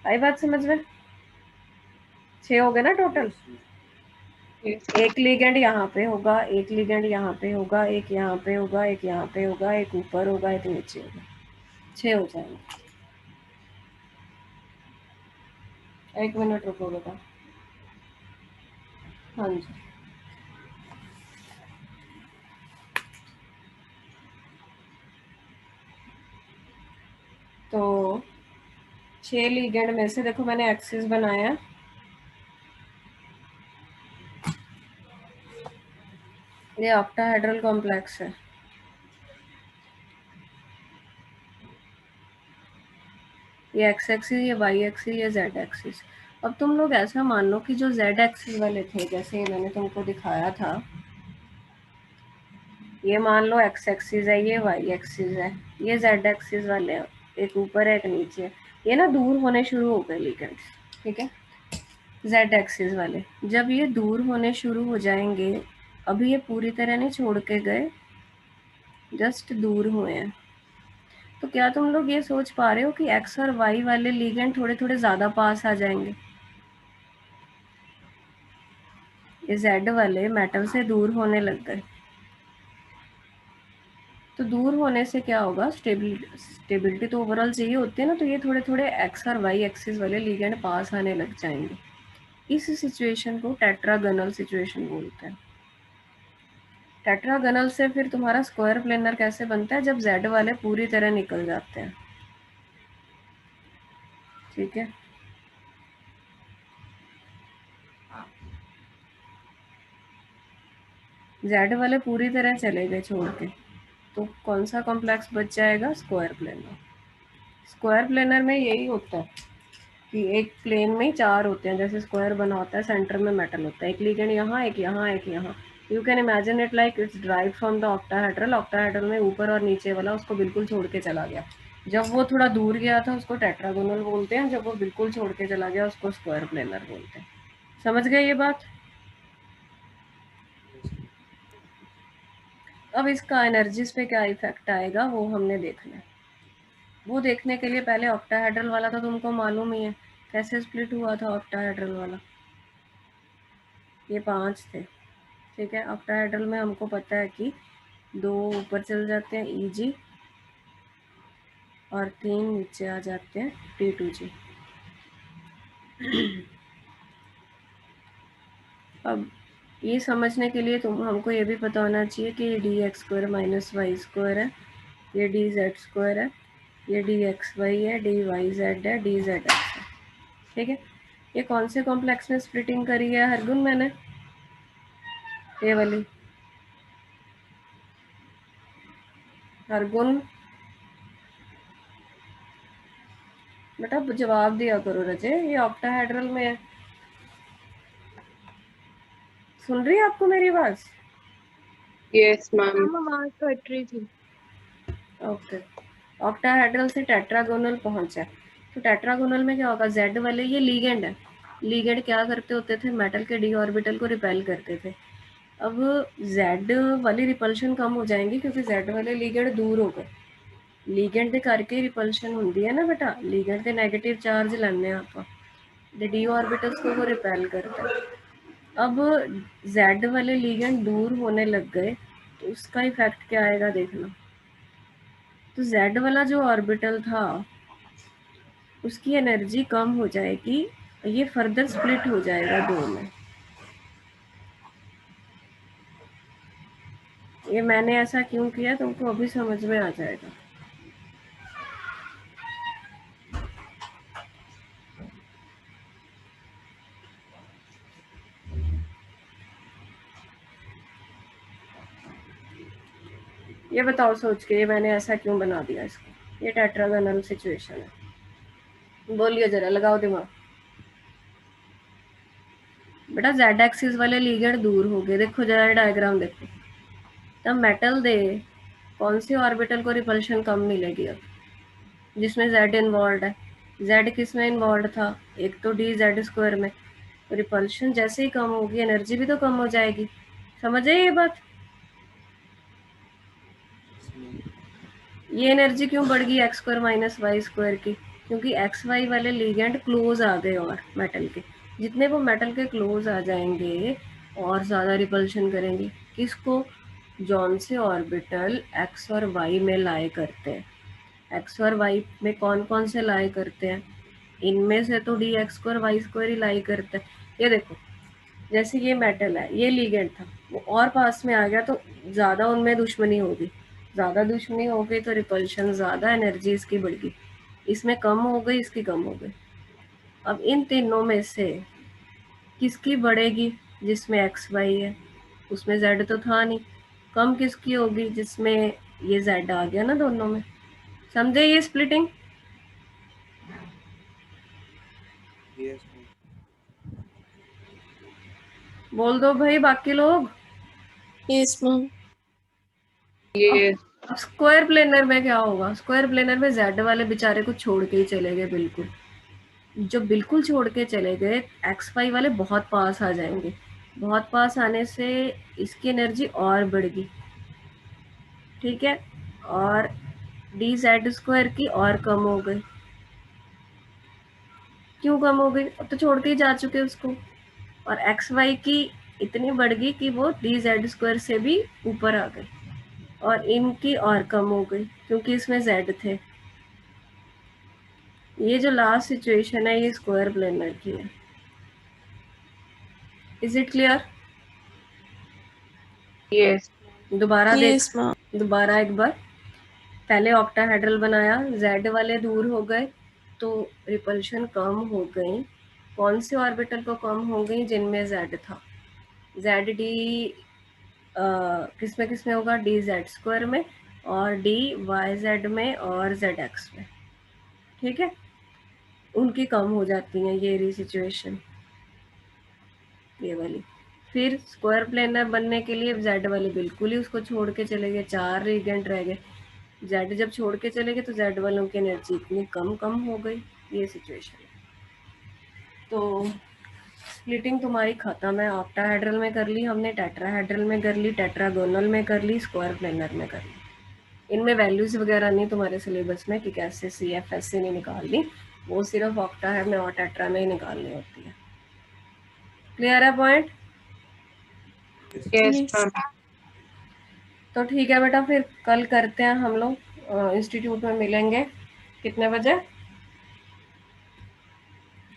आई बात समझ में? 6 हो गए ना टोटल। एक लिगेंड यहाँ पे होगा, एक लिगेंड यहाँ पे होगा, एक यहाँ पे होगा, एक यहाँ पे होगा, एक ऊपर होगा, एक नीचे होगा। 6 हो जाएंगे। 1 मिनट रुको बेटा। हाँ जी, तो 6 लिगेंड में से देखो मैंने एक्सिस बनाया, ये ऑक्टाहेड्रल कॉम्प्लेक्स है। ये एक्स एक्सिस, ये वाई एक्सिस, ये जेड एक्सिस। अब तुम लोग ऐसा मान लो कि जो जेड एक्सिस वाले थे, जैसे मैंने तुमको दिखाया था, ये मान लो एक्स एक्सिस है, ये वाई एक्सिस है, ये जेड एक्सिस वाले हैं, एक ऊपर है एक नीचे है। ये ना दूर होने शुरू हो गए लिगेंड्स, ठीक है, जेड एक्सिस वाले। जब ये दूर होने शुरू हो जाएंगे, अभी ये पूरी तरह नहीं छोड़ के गए, जस्ट दूर हुए हैं, तो क्या तुम लोग ये सोच पा रहे हो कि एक्स और वाई वाले लिगेंड थोड़े थोड़े ज़्यादा पास आ जाएंगे? ये जेड वाले मेटल से दूर होने लग गए, तो दूर होने से क्या होगा, स्टेबिलिटी तो ओवरऑल चाहिए होती है ना, तो ये थोड़े थोड़े एक्स और वाई एक्सिस वाले लिगेंड पास आने लग जाएंगे। इस सिचुएशन को टेट्रागोनल सिचुएशन बोलते हैं। टेट्रागोनल से फिर तुम्हारा स्क्वायर प्लेनर कैसे बनता है, जब जेड वाले पूरी तरह निकल जाते हैं। ठीक है, जेड वाले पूरी तरह चले गए छोड़ के, तो कौन सा कॉम्प्लेक्स बच जाएगा, स्क्वायर प्लेनर। स्क्वायर प्लेनर में यही होता है कि एक प्लेन में 4 होते हैं, जैसे स्क्वायर बना होता है, सेंटर में मेटल होता है, एक लिगेंड यहाँ, एक यहाँ, एक यहाँ। You can imagine it like it's drive from the octahedral. Octahedral में ऊपर और नीचे वाला उसको बिल्कुल छोड़ के चला गया। जब वो थोड़ा दूर गया था उसको टेट्रागोनल बोलते हैं, जब वो बिल्कुल छोड़ के चला गया उसको स्क्वायर प्लेनर बोलते हैं। समझ गए ये बात? अब इसका एनर्जीज पे क्या इफेक्ट आएगा वो हमने देखना है। वो देखने के लिए पहले ऑक्टाहेड्रल वाला तो तुमको मालूम ही है कैसे स्प्लिट हुआ था ऑक्टाहेड्रल वाला। ये 5 थे, ठीक है। ऑक्टाहेड्रल में हमको पता है कि 2 ऊपर चल जाते हैं EG और 3 नीचे आ जाते हैं T2G। अब ये समझने के लिए हमको ये भी पता होना चाहिए कि ये dx² - y² है, ये dz² है, ये dxy है, dyz है, dzx है, ठीक है। ये कौन से कॉम्प्लेक्स में स्प्लिटिंग करी है हरगुन मैंने? ये वाली। हरगुन बेटा जवाब दिया करो रजे, ये ऑक्टाहेड्रल में है। सुन रही है आपको मेरी आवाज? Yes ma'am. आवाज कट रही थी। ओके, ऑक्टाहेड्रल से टेट्रागोनल पहुंचा, तो टेट्रागोनल में क्या होगा, जेड वाले ये लीगेंड है, लीगेंड क्या करते होते थे, मेटल के डी ऑर्बिटल को रिपेल करते थे। अब जेड वाली रिपल्शन कम हो जाएंगी क्योंकि जेड वाले लीगेंड दूर हो गए। ਲੀਗੈਂਡ ਦੇ ਕਰਕੇ रिपल्शन ਹੁੰਦੀ है ना बेटा, लीगेंड के नेगेटिव चार्ज लेने आप, डी ऑर्बिटल्स को वो रिपेल करता है। अब जेड वाले लीगेंड दूर होने लग गए तो उसका इफेक्ट क्या आएगा देखना। तो जेड वाला जो ऑर्बिटल था उसकी एनर्जी कम हो जाएगी, ये फर्दर स्प्लिट हो जाएगा 2 में। ये मैंने ऐसा क्यों किया तुमको अभी समझ में आ जाएगा। ये बताओ सोच के, ये मैंने ऐसा क्यों बना दिया इसको। ये टेट्रागोनल सिचुएशन है। बोलिए जरा, लगाओ दिमाग। बेटा जेड एक्सिस वाले लिगेंड दूर हो गए, देखो जरा डायग्राम देखो। तब मेटल दे कौन सी ऑर्बिटल को रिपल्शन कम मिलेगी अब, जिसमें जेड इन्वॉल्व है। जेड किस में इन्वॉल्व था, एक तो डी जेड स्क्वायर में। रिपल्शन जैसे ही कम होगी एनर्जी भी तो कम हो जाएगी। समझे ये बात? ये एनर्जी क्यों बढ़ गई x square minus y square की, क्योंकि एक्स वाई वाले लिगेंड क्लोज आ गए और मेटल के, जितने वो मेटल के क्लोज आ जाएंगे और ज़्यादा रिपल्शन करेंगे। किसको? जौन से ऑर्बिटल एक्स और वाई में लाई करते हैं। एक्स और वाई में कौन कौन से लाई करते हैं? इनमें से तो D X square Y square ही लाई करता है। ये देखो, जैसे ये मेटल है, ये लिगेंड था, वो और पास में आ गया तो ज़्यादा उनमें दुश्मनी होगी। ज़्यादा दुश्मनी हो गई तो रिपल्शन ज़्यादा, एनर्जी इसकी बढ़ गई। इसमें कम हो गई, इसकी कम हो गई। अब इन तीनों में से किसकी बढ़ेगी? जिसमें एक्स वाई है, उसमें जेड तो था नहीं। कम किसकी होगी? जिसमें ये जेड आ गया ना दोनों में। समझे ये स्प्लिटिंग? Yes ma'am. बोल दो भाई बाकी लोग। Yes ma'am. ये अब स्क्वायर प्लेनर में क्या होगा? स्क्वायर प्लेनर में जेड वाले बेचारे को छोड़ के ही चले गए बिल्कुल। जो बिल्कुल छोड़ के चले गए, एक्स वाई वाले बहुत पास आ जाएंगे। बहुत पास आने से इसकी एनर्जी और बढ़ गई, ठीक है, और डी जेड स्क्वायर की और कम हो गई। क्यों कम हो गई? अब तो छोड़ के ही जा चुके उसको। और एक्स वाई की इतनी बढ़ गई कि वो डी जेड स्क्वायर से भी ऊपर आ गई, और इनकी और कम हो गई क्योंकि इसमें जेड थे। ये जो लास्ट सिचुएशन है ये स्क्वायर प्लेनर की है। Is it clear? यस दोबारा देख, यस मैम। दोबारा एक बार। पहले ऑक्टाहेड्रल बनाया, जेड वाले दूर हो गए तो रिपल्शन कम हो गई। कौन सी ऑर्बिटल को कम हो गई? जिनमें जेड था। जेड डी किस में होगा? डी जेड स्क्वायर में, और डी वाई जेड में, और जेड एक्स में, ठीक है। उनकी कम हो जाती हैं ये रही सिचुएशन, ये वाली। फिर स्क्वायर प्लेनर बनने के लिए जेड वाले बिल्कुल ही उसको छोड़ के चले गए, 4 लिगेंड रह गए। जेड जब छोड़ के चले गए तो जेड वालों की एनर्जी इतनी कम हो गई, ये सिचुएशन है। तो स्प्लिटिंग तुम्हारी खत्म है। ऑक्टाहेड्रल में कर ली हमने, टेट्राहेड्रल में कर ली, टेट्रागोनल में कर ली, स्क्वायर प्लेनर में कर ली। इनमें वैल्यूज वगैरह नहीं तुम्हारे सिलेबस में कि कैसे सी एफ एस सी नहीं निकालनी, वो सिर्फ ऑक्टाहेड में और टेट्रा में ही निकालनी होती है। क्लियर है पॉइंट? Yes ma'am. तो ठीक है बेटा, फिर कल करते हैं हम लोग, इंस्टीट्यूट में मिलेंगे। कितने बजे?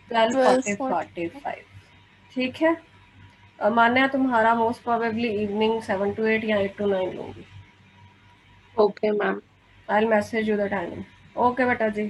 12:45। ठीक है। मान्या तुम्हारा मोस्ट प्रोबेबली इवनिंग 7 to 8 या 8 to 9 लूंगी। Okay ma'am. I will message you the timing. Okay बेटा जी।